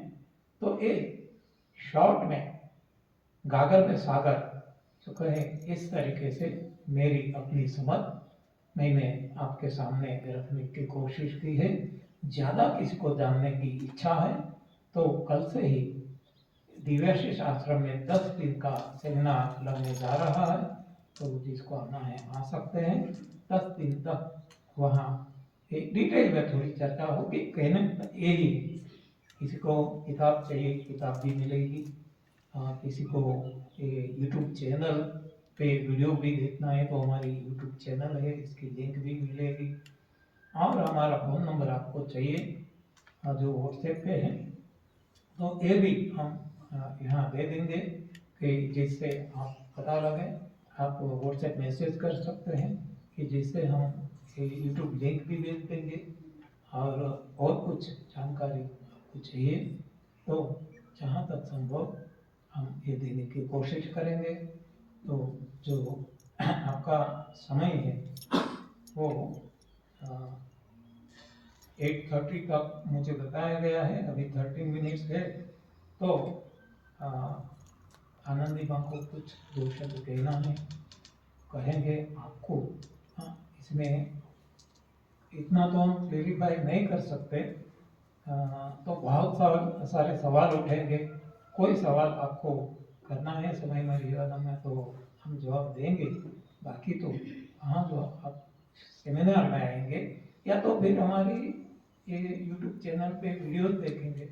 तो ये शॉर्ट में गागर में सागर जो कहे, इस तरीके से मेरी अपनी समझ मैंने आपके सामने रखने की कोशिश की है। ज़्यादा किसी को जानने की इच्छा है तो कल से ही दिव्याशीष आश्रम में 10 दिन का सेमिनार लगने जा रहा है, तो जिसको आना है आ सकते हैं। 10 दिन तक वहाँ डिटेल में थोड़ी चर्चा होगी। कहने यही, किसी को किताब चाहिए किताब भी मिलेगी, किसी को यूट्यूब चैनल पे वीडियो भी देखना है तो हमारी यूट्यूब चैनल है, इसकी लिंक भी मिलेगी। और हमारा फ़ोन नंबर आपको चाहिए जो व्हाट्सएप पे है, तो ये भी हम यहाँ दे देंगे कि जिससे आप पता लगे। आप व्हाट्सएप मैसेज कर सकते हैं कि जिससे हम यूट्यूब लिंक भी भेज देंगे। और कुछ जानकारी आपको चाहिए तो जहाँ तक संभव हम ये देने की कोशिश करेंगे। तो जो आपका समय है वो 8:30 तक मुझे बताया गया है, अभी 13 मिनट्स है। तो आनंदी माँ को कुछ 2 शब्द कहना है, कहेंगे आपको। इसमें इतना तो हम क्लेरिफाई नहीं कर सकते, तो बहुत सारे सवाल उठेंगे। कोई सवाल आपको करना है समय मर्यादा में तो हम जवाब देंगे, बाकी तो हाँ जो आप सेमिनार में आएंगे या तो फिर हमारी ये यूट्यूब चैनल पे वीडियोस देखेंगे,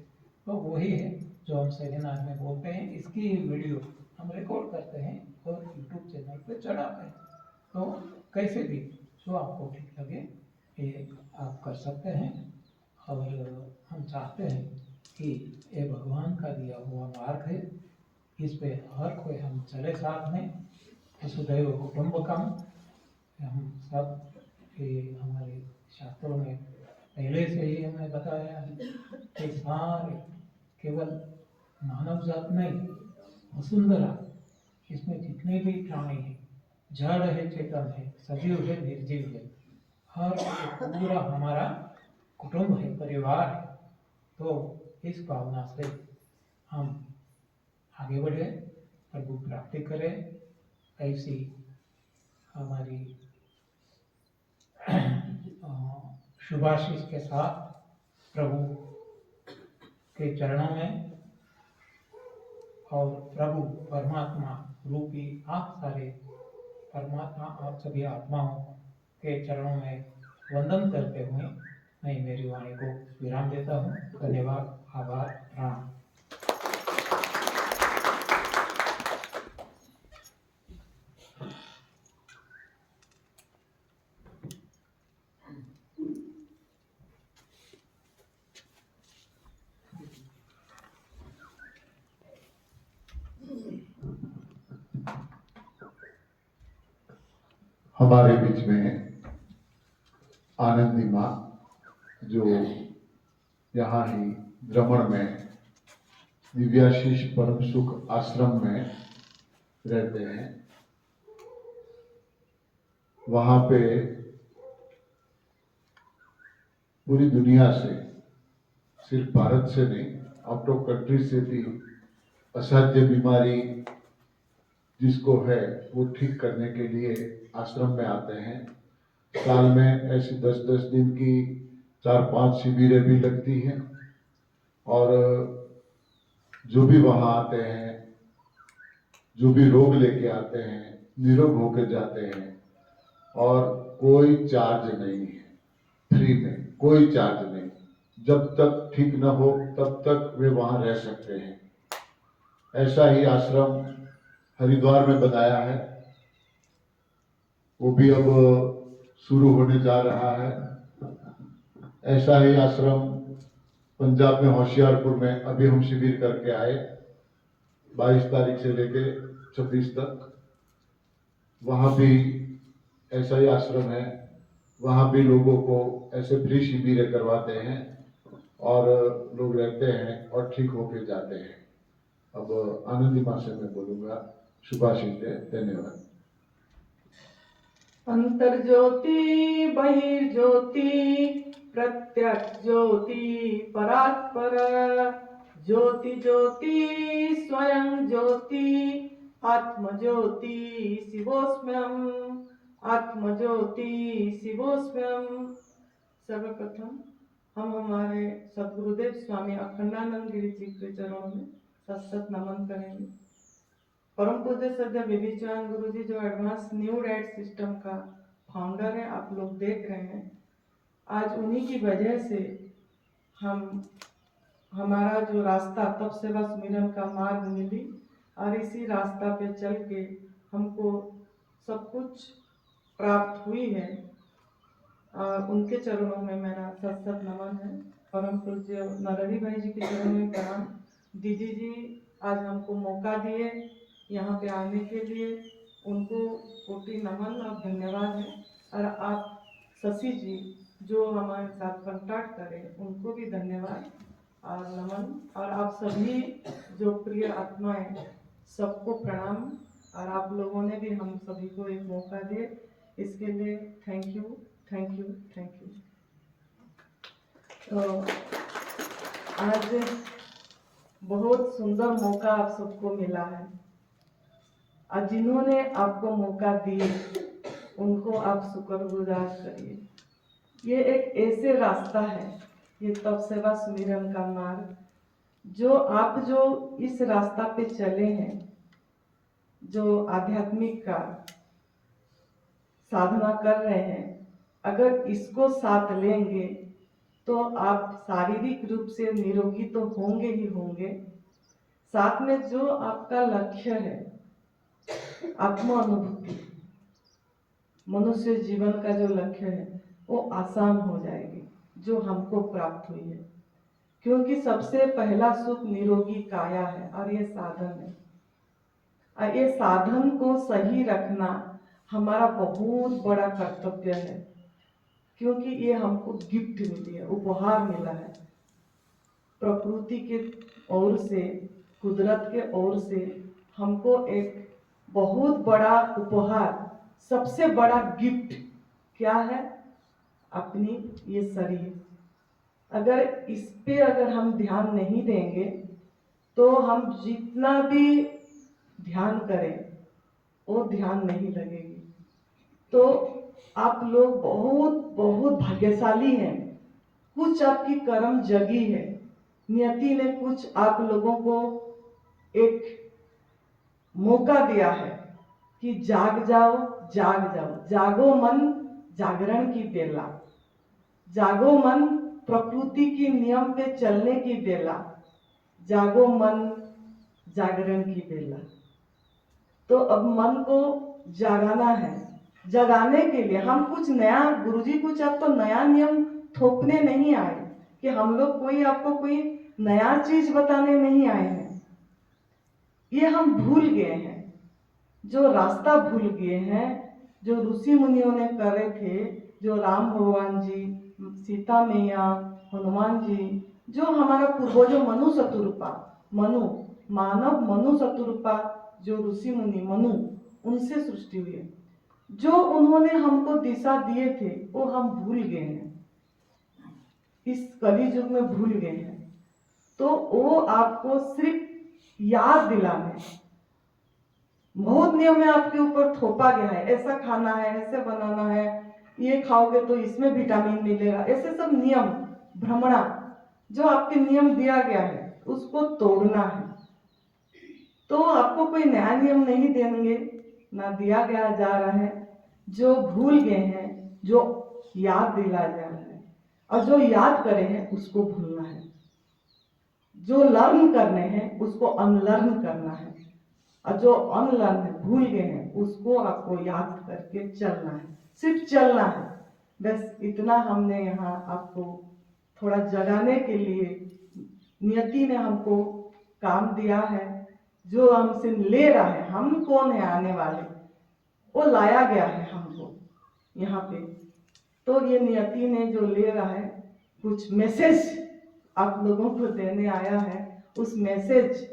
तो वही है जो हम सेमिनार में बोलते हैं। इसकी वीडियो हम रिकॉर्ड करते हैं और यूट्यूब चैनल पे चढ़ाते हैं। तो कैसे भी जो आपको ठीक लगे ये आप कर सकते हैं। और हम चाहते हैं कि ये भगवान का दिया हुआ मार्ग है, इस पे हर कोई हम चले साथ में। वसुधैव कुटुंबकम हम सब, ये हमारे शास्त्रों में पहले से ही हमें बताया है कि सारे केवल मानव जात नहीं, वसुंधरा, इसमें जितने भी प्राणी हैं, जड़ है चेतन है, सजीव है निर्जीव है, हर पूरा हमारा कुटुंब है, परिवार है। तो इस भावना से हम आगे बढ़े, प्रभु प्राप्ति करें। ऐसी हमारी शुभाशीष के साथ प्रभु के चरणों में और प्रभु परमात्मा रूपी आप सारे परमात्मा, आप सभी आत्माओं के चरणों में वंदन करते हुए मैं मेरी वाणी को विराम देता हूँ। धन्यवाद, आभार, प्रणाम। हमारे बीच में आनंदी माँ, जो यहाँ ही भ्रमण में दिव्याशीष परम सुख आश्रम में रहते हैं, वहाँ पे पूरी दुनिया से, सिर्फ भारत से नहीं, आउट ऑफ कंट्री से भी असाध्य बीमारी जिसको है वो ठीक करने के लिए आश्रम में आते हैं। साल में ऐसी 10-10 दिन की 4-5 शिविरें भी लगती हैं और जो भी वहाँ आते हैं, जो भी रोग लेके आते हैं, निरोग होकर जाते हैं और कोई चार्ज नहीं है, फ्री में, कोई चार्ज नहीं। जब तक ठीक न हो तब तक वे वहाँ रह सकते हैं। ऐसा ही आश्रम हरिद्वार में बनाया है, वो भी अब शुरू होने जा रहा है। ऐसा ही आश्रम पंजाब में होशियारपुर में अभी हम शिविर करके आए, 22 तारीख से लेके 26 तक। वहाँ भी ऐसा ही आश्रम है, वहाँ भी लोगों को ऐसे फ्री शिविरें करवाते हैं और लोग रहते हैं और ठीक होके जाते हैं। अब आनंदी माँ से मैं बोलूँगा, शुभाशीष दे। धन्यवाद। अंतर्ज्योति बहिर्ज्योति प्रत्यक्ष ज्योति परात्पर ज्योति ज्योति स्वयं ज्योति आत्म ज्योति शिवोस्म्यम आत्म ज्योति शिवोस्म्यम। सर्वप्रथम हम हमारे सद्गुरुदेव स्वामी अखंडानंद गिरी जी के चरणों में सत नमन करेंगे। परम पूज्य सद्य विविचान गुरु जी जो एडवांस न्यू डाइट सिस्टम का फाउंडर है, आप लोग देख रहे हैं। आज उन्हीं की वजह से हमारा जो रास्ता तप सेवा सुमिरन का मार्ग मिली और इसी रास्ता पे चल के हमको सब कुछ प्राप्त हुई है। और उनके चरणों में मेरा सत नमन है। परम पूज्य नरहरि भाई जी के चरणों में प्रणाम। दीदी जी आज हमको मौका दिए यहाँ पे आने के लिए, उनको कोटि नमन और धन्यवाद है। और आप शशि जी जो हमारे साथ कांटेक्ट करें, उनको भी धन्यवाद और नमन। और आप सभी जो प्रिय आत्माएं, सबको प्रणाम। और आप लोगों ने भी हम सभी को एक मौका दिए, इसके लिए thank you, thank you, thank you. तो आज बहुत सुंदर मौका आप सबको मिला है और जिन्होंने आपको मौका दिए उनको आप शुक्रगुजार करिए। ये एक ऐसे रास्ता है, ये तप सेवा सुमिरन का मार्ग, जो आप जो इस रास्ता पे चले हैं, जो आध्यात्मिक का साधना कर रहे हैं, अगर इसको साथ लेंगे तो आप शारीरिक रूप से निरोगी तो होंगे ही होंगे, साथ में जो आपका लक्ष्य है आत्म अनुभूति, मनुष्य जीवन का जो लक्ष्य है वो आसान हो जाएगी, जो हमको प्राप्त हुई है। क्योंकि सबसे पहला सुख निरोगी काया है और ये साधन है, और ये साधन को सही रखना हमारा बहुत बड़ा कर्तव्य है, क्योंकि ये हमको गिफ्ट मिली है, उपहार मिला है प्रकृति के ओर से, कुदरत के ओर से हमको एक बहुत बड़ा उपहार, सबसे बड़ा गिफ्ट क्या है? अपनी ये शरीर। अगर इस पे अगर हम ध्यान नहीं देंगे तो हम जितना भी ध्यान करें वो ध्यान नहीं लगेगी। तो आप लोग बहुत बहुत भाग्यशाली हैं, कुछ आपकी कर्म जगी है, नियति ने कुछ आप लोगों को एक मौका दिया है कि जाग जाओ, जाग जाओ, जागो मन जागरण की बेला, जागो मन प्रकृति की नियम पे चलने की बेला, जागो मन जागरण की बेला। तो अब मन को जगाना है, जगाने के लिए हम कुछ नया, गुरुजी कुछ आपको नया नियम थोपने नहीं आए, कि हम लोग कोई आपको कोई नया चीज बताने नहीं आए हैं। ये हम भूल गए हैं, जो रास्ता भूल गए हैं, जो ऋषि मुनियों ने करे थे, जो राम भगवान जी, सीता मैया, हनुमान जी, जो हमारा पूर्वजों मनु शतुरूपा, मनु मानव मनु शतुरूपा, जो ऋषि मुनि मनु, उनसे सृष्टि हुई है, जो उन्होंने हमको दिशा दिए थे वो हम भूल गए हैं, इस कली युग में भूल गए हैं। तो वो आपको सिर्फ याद दिलाने, बहुत नियम में आपके ऊपर थोपा गया है, ऐसा खाना है, ऐसे बनाना है, ये खाओगे तो इसमें विटामिन मिलेगा, ऐसे सब नियम भ्रमणा जो आपके नियम दिया गया है उसको तोड़ना है। तो आपको कोई नया नियम नहीं देंगे, ना दिया गया जा रहा है, जो भूल गए हैं जो याद दिला जा रहा है, और जो याद करे हैं उसको भूलना है, जो लर्न करने हैं उसको अनलर्न करना है, और जो अनलर्न है, भूल गए हैं, उसको आपको याद करके चलना है, सिर्फ चलना है। बस इतना हमने यहाँ आपको थोड़ा जगाने के लिए नियति ने हमको काम दिया है, जो हमसे ले रहा है, हम कौन है आने वाले, वो लाया गया है हमको यहाँ पे। तो ये नियति ने जो ले रहा है, कुछ मैसेज आप लोगों को देने आया है, उस मैसेज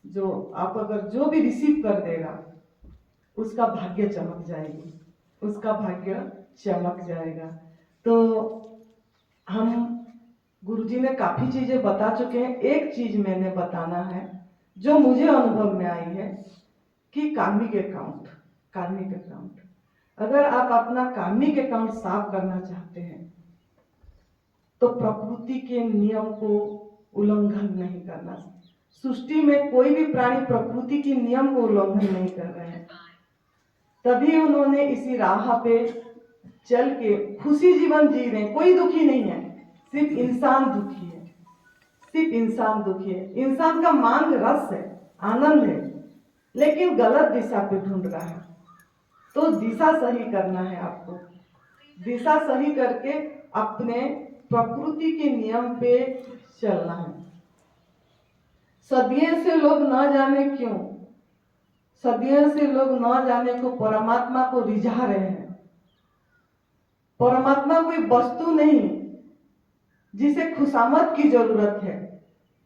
जो आप अगर जो भी रिसीव कर देगा उसका भाग्य चमक जाएगी, उसका भाग्य चमक जाएगा। तो हम गुरुजी ने काफी चीजें बता चुके हैं, एक चीज मैंने बताना है जो मुझे अनुभव में आई है, कि कार्मिक अकाउंट, कार्मिक अकाउंट, अगर आप अपना कार्मिक अकाउंट साफ करना चाहते हैं तो प्रकृति के नियम को उल्लंघन नहीं करना। सृष्टि में कोई भी प्राणी प्रकृति के नियम को उल्लंघन नहीं कर रहे हैं, तभी उन्होंने इसी राह पे चल के खुशी जीवन जी रहे, कोई दुखी नहीं है, सिर्फ इंसान दुखी है, सिर्फ इंसान दुखी है। इंसान का मांग रस है, आनंद है, लेकिन गलत दिशा पे ढूंढ रहा है। तो दिशा सही करना है आपको, दिशा सही करके अपने प्रकृति के नियम पे चलना है। सदियों से लोग ना जाने क्यों, सदियों से लोग ना जाने को परमात्मा को रिझा रहे हैं। परमात्मा कोई वस्तु नहीं जिसे खुशामद की जरूरत है,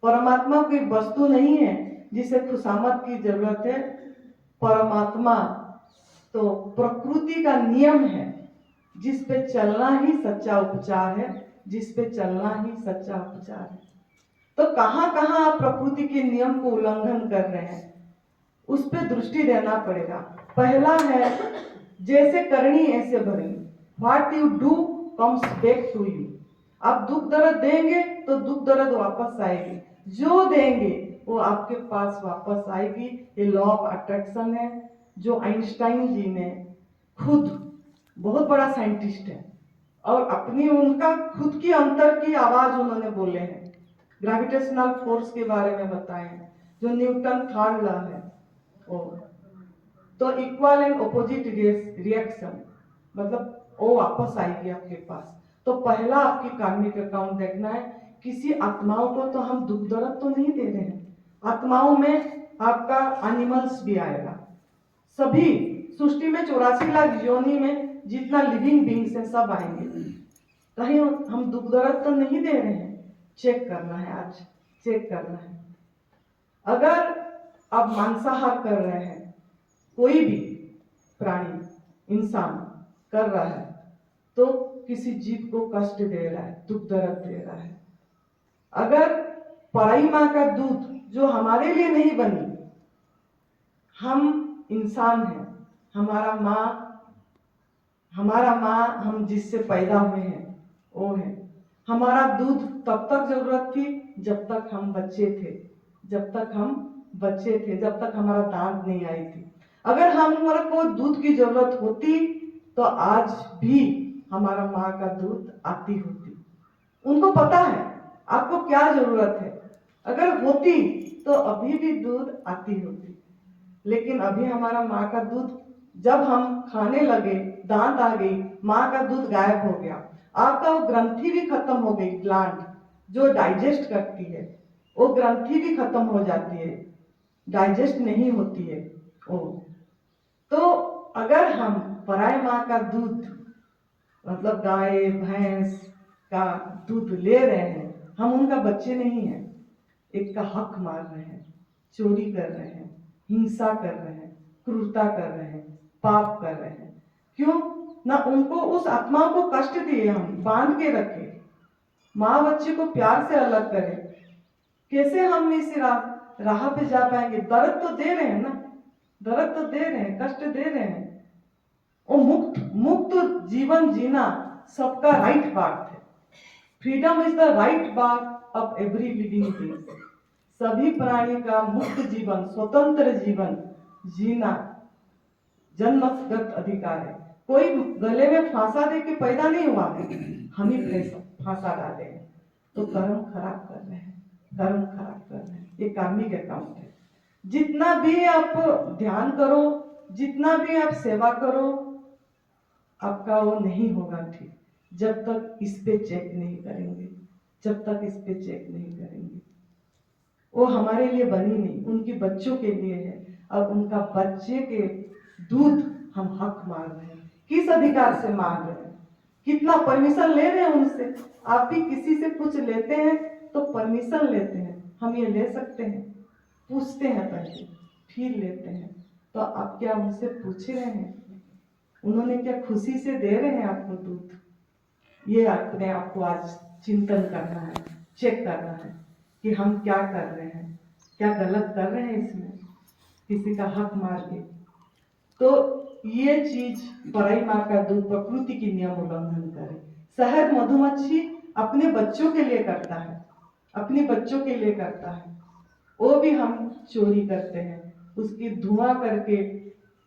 परमात्मा कोई वस्तु नहीं है जिसे खुशामद की जरूरत है। परमात्मा तो प्रकृति का नियम है, जिस पे चलना ही सच्चा उपचार है, जिस पे चलना ही सच्चा उपचार है। तो कहाँ कहाँ आप प्रकृति के नियम को उल्लंघन कर रहे हैं, उस पे दृष्टि देना पड़ेगा। पहला है, जैसे करनी ऐसे भरनी। What you do comes back to you. आप दुख दर्द देंगे तो दुख दर्द वापस आएगी, जो देंगे वो आपके पास वापस आएगी। ये लॉ ऑफ अट्रैक्शन है, जो आइंस्टाइन जी ने खुद, बहुत बड़ा साइंटिस्ट है, और अपनी उनका खुद की अंतर की आवाज उन्होंने बोले हैं, ग्रेविटेशनल फोर्स के बारे में बताए हैं, जो न्यूटन थर्ड लॉ है वो। तो इक्वल एंड ऑपोजिट रिएक्शन, मतलब वो वापस आएगी आपके पास। तो पहला आपकी कार्मिक अकाउंट देखना है। किसी आत्माओं को तो हम दुख दर्द तो नहीं दे रहे हैं, आत्माओं में आपका एनिमल्स भी आएगा। सभी सृष्टि में 84 लाख योनि में जितना लिविंग बींग्स है सब आएंगे। कहीं हम दुख दर्द तो नहीं दे रहे हैं, चेक करना है, आज चेक करना है। अगर आप मांसाहार कर रहे हैं, कोई भी प्राणी इंसान कर रहा है, तो किसी जीव को कष्ट दे रहा है, दुख दर्द दे रहा है। अगर पराई माँ का दूध जो हमारे लिए नहीं बनी, हम इंसान हैं, हमारा माँ हम जिससे पैदा हुए हैं वो है। हमारा दूध तब तक जरूरत थी जब तक हम बच्चे थे, जब तक हमारा दांत नहीं आई थी। अगर हमारे को दूध की जरूरत होती तो आज भी हमारा माँ का दूध आती होती। उनको पता है आपको क्या जरूरत है, अगर होती तो अभी भी दूध आती होती। लेकिन अभी हमारा माँ का दूध, जब हम खाने लगे, दांत आ गई, माँ का दूध गायब हो गया। आपका वो ग्रंथि भी खत्म हो गई, ग्लैंड जो डाइजेस्ट करती है, वो ग्रंथि भी खत्म हो जाती है, डाइजेस्ट नहीं होती है वो। तो अगर हम पराय माँ का दूध, मतलब गाय भैंस का दूध ले रहे हैं, हम उनका बच्चे नहीं हैं। एक का हक मार रहे हैं, चोरी कर रहे हैं, हिंसा कर रहे हैं, क्रूरता कर रहे हैं, पाप कर रहे हैं। क्यों ना उनको, उस आत्मा को कष्ट दिए, हम बांध के रखे। माँ बच्चे को प्यार से अलग करे, कैसे हम इस राह पे जा पाएंगे? दर्द तो दे रहे हैं ना, दर्द तो दे रहे हैं, कष्ट दे रहे हैं। वो मुक्त जीवन जीना सबका राइट बात है। फ्रीडम इज द राइट बात ऑफ एवरी लिविंग बीइंग। सभी प्राणी का मुक्त जीवन, स्वतंत्र जीवन जीना जन्मगत अधिकार है। कोई गले में फांसा दे के पैदा नहीं हुआ है, हम ही फांसा डाले हैं। तो कर्म खराब कर रहे हैं, कर्म खराब कर रहे हैं। ये कार्मिक अकाउंट है। जितना भी आप ध्यान करो, जितना भी आप सेवा करो, आपका वो नहीं होगा ठीक, जब तक इस पे चेक नहीं करेंगे, जब तक इस पे चेक नहीं करेंगे। वो हमारे लिए बनी नहीं, उनके बच्चों के लिए है। अब उनका बच्चे के दूध हम हक मांग रहे हैं। किस अधिकार से मांग रहे हैं? कितना परमिशन ले रहे हैं उनसे? आप भी किसी से कुछ लेते हैं तो परमिशन लेते हैं, हम ये ले सकते हैं, पूछते हैं पहले, फिर लेते हैं। तो आप क्या उनसे पूछ रहे हैं? उन्होंने क्या खुशी से दे रहे हैं आपको दूध? ये अपने आप को आज चिंतन करना है, चेक करना है कि हम क्या कर रहे हैं, क्या गलत कर रहे हैं इसमें, किसी का हक मार के। तो ये चीज पराई माँ का दूध प्रकृति की नियम उल्लंघन करे। शहद मधुमक्खी अपने बच्चों के लिए करता है, अपने बच्चों के लिए करता है, वो भी हम चोरी करते हैं, उसकी धुआं करके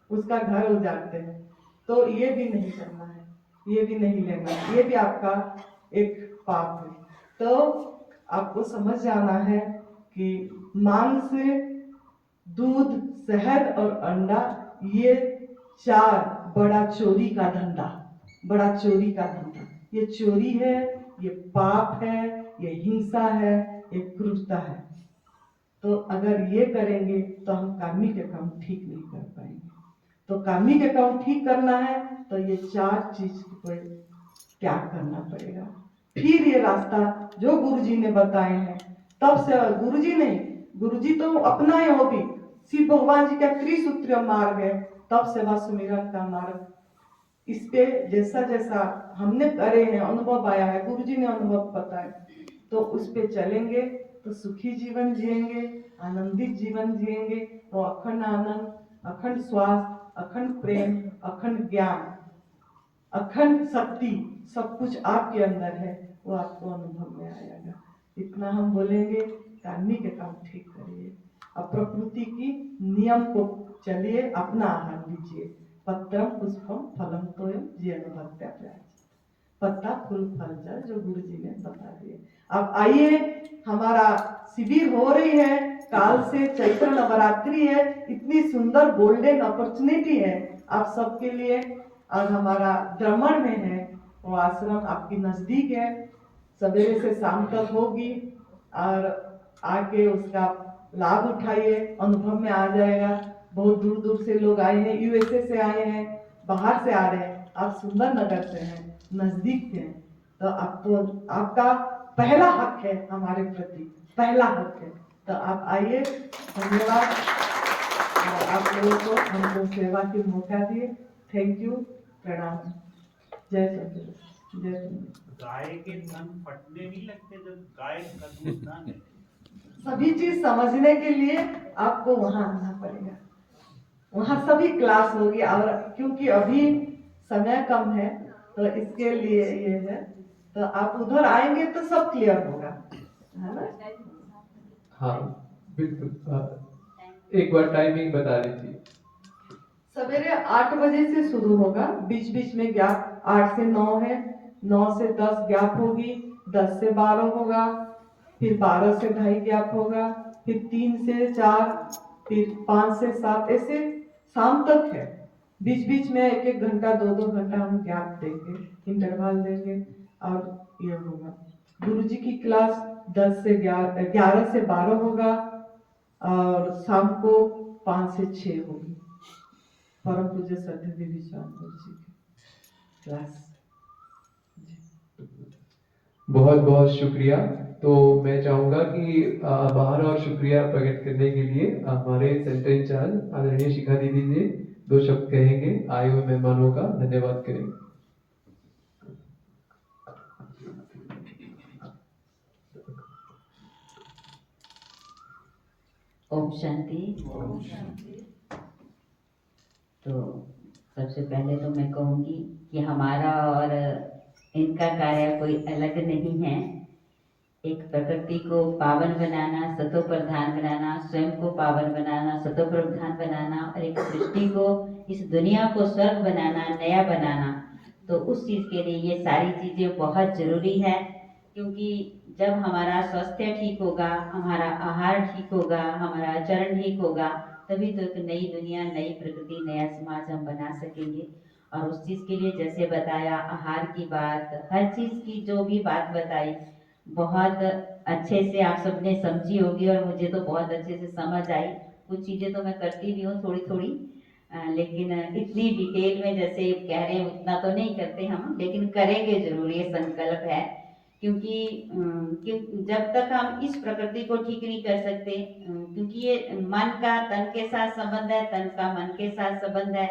उसका घर उजाड़ते हैं। तो ये भी नहीं करना है, ये भी नहीं लेना है, ये भी आपका एक पाप है। तो आपको समझ जाना है कि मांस से दूध, शहद और अंडा, ये 4 बड़ा चोरी का धंधा, बड़ा चोरी का धंधा। ये चोरी है, ये पाप है, ये हिंसा है, ये क्रूरता है। तो अगर ये करेंगे तो हम कार्मिक अकाउंट ठीक नहीं कर पाएंगे। तो कार्मिक अकाउंट ठीक करना है तो ये 4 चीज को त्याग करना पड़ेगा। फिर ये रास्ता जो गुरुजी ने बताए हैं, तब से गुरुजी नहीं, गुरुजी तो अपना है, वो भी शिव भगवान जी का त्रिसूत्रीय मार्ग है, तब सेवा सुमिरन का मार्ग इस पे जैसा जैसा हमने करे हैं, अनुभव आया है, गुरुजी ने अनुभव बताया, तो उस पे चलेंगे तो सुखी जीवन जिएंगे, आनंदित जीवन जिएंगे। वो अखंड आनंद, अखंड स्वास्थ्य, अखंड प्रेम, अखंड ज्ञान, अखंड शक्ति सब कुछ आपके अंदर है, वो आपको अनुभव में आएगा। इतना हम बोलेंगे, करने के काम ठीक करिए, अब प्रकृति की नियम को चलिए, अपना आहार लीजिए। पत्रम पुष्पम फलम तोयम जीवन भक्त्या प्रयास, पत्ता फूल फल जल, जो गुरु जी ने बता दिए। अब आइए, हमारा शिविर हो रही है, काल से चैत्र नवरात्रि है, इतनी सुंदर गोल्डन अपॉर्चुनिटी है आप सबके लिए। और हमारा भ्रमण में है, वो आश्रम आपकी नजदीक है, सवेरे से शाम तक होगी, और आके उसका लाभ उठाइए, अनुभव में आ जाएगा। बहुत दूर दूर से लोग आए हैं, यूएसए से आए हैं, बाहर से आ रहे हैं, आप सुंदर नगर से हैं, नजदीक हैं, तो आपको, आपका पहला हक है हमारे प्रति, पहला हक है, तो आप आइए। धन्यवाद, और आप लोगों को हमको सेवा की मौका दिए, थैंक यू, प्रणाम, जय सतगुरु, जय सतगुरु। गाय के तन फटने नहीं लगते जब गाय का दूध ना ले। सभी चीज समझने के लिए आपको वहां आना पड़ेगा, वहां सभी क्लास होगी, और क्योंकि अभी समय कम है तो इसके लिए ये है, तो आप उधर आएंगे तो सब क्लियर होगा, है ना? हाँ बिल्कुल, एक बार टाइमिंग बता दीजिए। सवेरे 8 बजे से शुरू होगा, बीच बीच में गैप 8 से 9 है, 9 से 10 गैप होगी, 10 से 12 होगा, फिर 12 से 2:30 गैप होगा, फिर 3 से 4, फिर 5 से 7, ऐसे शाम तक है। बीच बीच में 1-1 घंटा 2-2 घंटा हम गैप देंगे, इंटरवल देंगे, और ये होगा। गुरुजी की क्लास 10 से 11 से 12 होगा, और शाम को 5 से 6 होगी, परम पूज्य सत्य देवी स्वामी जी की क्लास। बहुत बहुत शुक्रिया। तो मैं चाहूंगा कि आभार और शुक्रिया प्रकट करने के लिए हमारे सेंटर इंचार्ज आदरणीय शिखा दीदी जी 2 शब्द कहेंगे, आए हुए मेहमानों का धन्यवाद करेंगे। ओम शांति। तो सबसे पहले तो मैं कहूँगी कि हमारा और इनका कार्य कोई अलग नहीं है। एक प्रकृति को पावन बनाना, सतो प्रधान बनाना, स्वयं को पावन बनाना, सतो प्रधान बनाना, और एक सृष्टि को, इस दुनिया को स्वर्ग बनाना, नया बनाना। तो उस चीज़ के लिए ये सारी चीज़ें बहुत ज़रूरी है, क्योंकि जब हमारा स्वास्थ्य ठीक होगा, हमारा आहार ठीक होगा, हमारा आचरण ठीक होगा, तभी तो एक नई दुनिया, नई प्रकृति, नया समाज हम बना सकेंगे। और उस चीज़ के लिए जैसे बताया, आहार की बात, हर चीज़ की जो भी बात बताई, बहुत अच्छे से आप सबने समझी होगी, और मुझे तो बहुत अच्छे से समझ आई। कुछ चीज़ें तो मैं करती भी हूँ थोड़ी थोड़ी, लेकिन इतनी डिटेल में जैसे कह रहे हैं उतना तो नहीं करते हम, लेकिन करेंगे जरूर, ये संकल्प है। क्योंकि जब तक हम इस प्रकृति को ठीक नहीं कर सकते, क्योंकि ये मन का तन के साथ संबंध है, तन का मन के साथ संबंध है,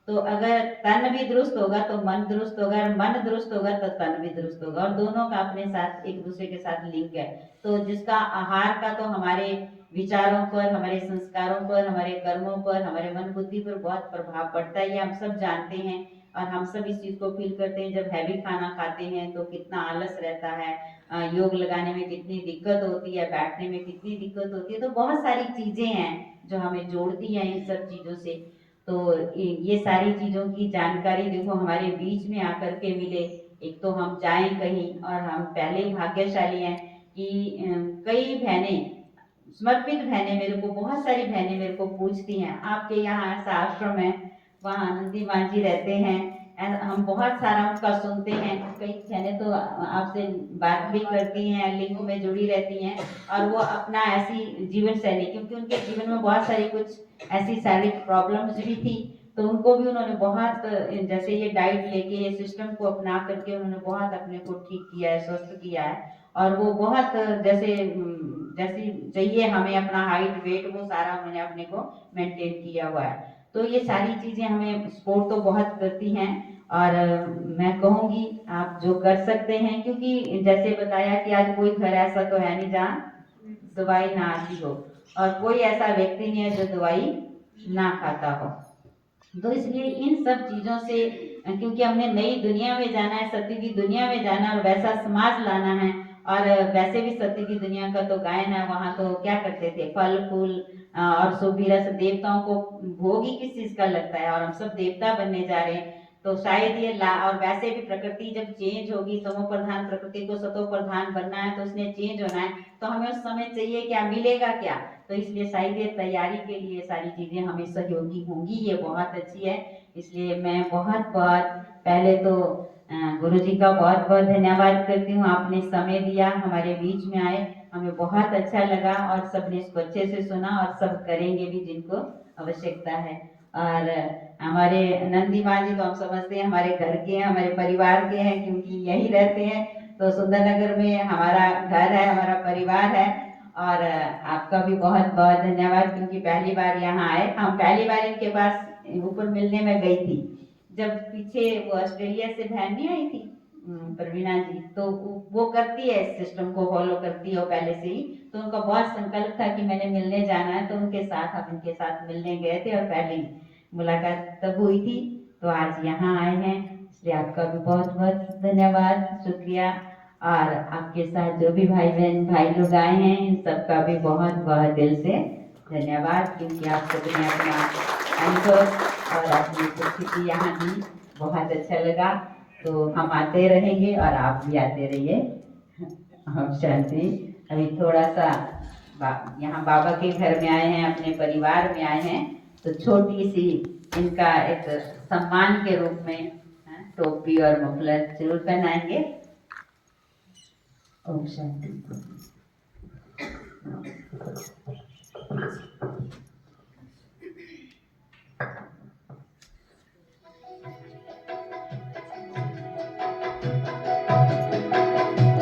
तो अगर तन भी दुरुस्त होगा तो मन दुरुस्त होगा, और मन दुरुस्त होगा तो तन भी दुरुस्त होगा, और दोनों का अपने साथ एक दूसरे के साथ लिंक है। तो जिसका आहार का तो हमारे विचारों पर, हमारे संस्कारों पर, हमारे कर्मों पर, हमारे मन बुद्धि पर बहुत प्रभाव पड़ता है, ये हम सब जानते हैं। और हम सब इस चीज़ को फील करते हैं, जब हैवी खाना खाते हैं तो कितना आलस रहता है, योग लगाने में कितनी दिक्कत होती है, बैठने में कितनी दिक्कत होती है। तो बहुत सारी चीज़ें हैं जो हमें जोड़ती हैं इन सब चीज़ों से। तो ये सारी चीज़ों की जानकारी देखो हमारे बीच में आकर के मिले। एक तो हम जाएं कहीं, और हम पहले ही भाग्यशाली हैं कि कई बहनें, समर्पित बहनें, मेरे को बहुत सारी बहनें मेरे को पूछती हैं, आपके यहाँ ऐसा आश्रम है, वहाँ आनंदी माँ जी रहते हैं, एंड हम बहुत सारा उनका सुनते हैं। कई बहनें तो आपसे बात भी करती हैं, लिंक में जुड़ी रहती हैं, और वो अपना ऐसी जीवन शैली, क्योंकि उनके जीवन में बहुत सारी कुछ ऐसी शारीरिक प्रॉब्लम्स भी थी, तो उनको भी उन्होंने बहुत, जैसे ये डाइट लेके, ये सिस्टम को अपना करके उन्होंने बहुत अपने को ठीक किया है, स्वस्थ किया है। और वो बहुत जैसे जैसी चाहिए हमें अपना हाइट वेट, वो सारा उन्होंने अपने को मेंटेन किया हुआ है। तो ये सारी चीज़ें हमें सपोर्ट तो बहुत करती हैं। और मैं कहूँगी आप जो कर सकते हैं, क्योंकि जैसे बताया कि आज कोई घर ऐसा तो है नहीं जहाँ दवाई ना आती हो, और कोई ऐसा व्यक्ति नहीं है जो दवाई ना खाता हो। तो इसलिए इन सब चीज़ों से, क्योंकि हमने नई दुनिया में जाना है, सत्य की दुनिया में जाना है और वैसा समाज लाना है। और वैसे भी सत्य की दुनिया का तो गायन है, वहाँ तो क्या करते थे, फल फूल और शुभ रस, देवताओं को भोग ही किस चीज़ का लगता है, और हम सब देवता बनने जा रहे हैं। तो शायद ये और वैसे भी प्रकृति जब चेंज होगी, तमो प्रधान प्रकृति को सतो प्रधान बनना है, तो उसने चेंज होना है, तो हमें उस समय चाहिए क्या, मिलेगा क्या। तो इसलिए शायद ये तैयारी के लिए सारी चीज़ें हमें सहयोगी होंगी, ये बहुत अच्छी है। इसलिए मैं बहुत बहुत पहले तो गुरु जी का बहुत बहुत धन्यवाद करती हूँ, आपने समय दिया, हमारे बीच में आए, हमें बहुत अच्छा लगा और सबने इसको अच्छे से सुना और सब करेंगे भी जिनको आवश्यकता है। और हमारे नंदी माँ जी तो हम समझते हैं हमारे घर के हैं, हमारे परिवार के हैं, क्योंकि यहीं रहते हैं। तो सुंदर नगर में हमारा घर है, हमारा परिवार है। और आपका भी बहुत बहुत धन्यवाद, क्योंकि पहली बार यहाँ आए। हम पहली बार इनके पास ऊपर मिलने में गई थी, जब पीछे वो ऑस्ट्रेलिया से बहन नहीं आई थी प्रवीणा जी, तो वो करती है, इस सिस्टम को फॉलो करती है पहले से ही। तो उनका बहुत संकल्प था कि मैंने मिलने जाना है, तो उनके साथ हम इनके साथ मिलने गए थे और पहली मुलाकात तब हुई थी। तो आज यहाँ आए हैं, इसलिए आपका भी बहुत बहुत धन्यवाद, शुक्रिया। और आपके साथ जो भी भाई बहन भाई लोग आए हैं, इन सबका भी बहुत बहुत दिल से धन्यवाद, क्योंकि आप सबने अपना अनुभव और अपनी उपस्थिति यहाँ दी, बहुत अच्छा लगा। तो हम आते रहेंगे और आप भी आते रहिए। हम शांति। अभी थोड़ा सा यहाँ बाबा के घर में आए हैं, अपने परिवार में आए हैं, तो छोटी सी इनका एक सम्मान के रूप में टोपी और मफलर जरूर पहनाएंगे। ओम शांति।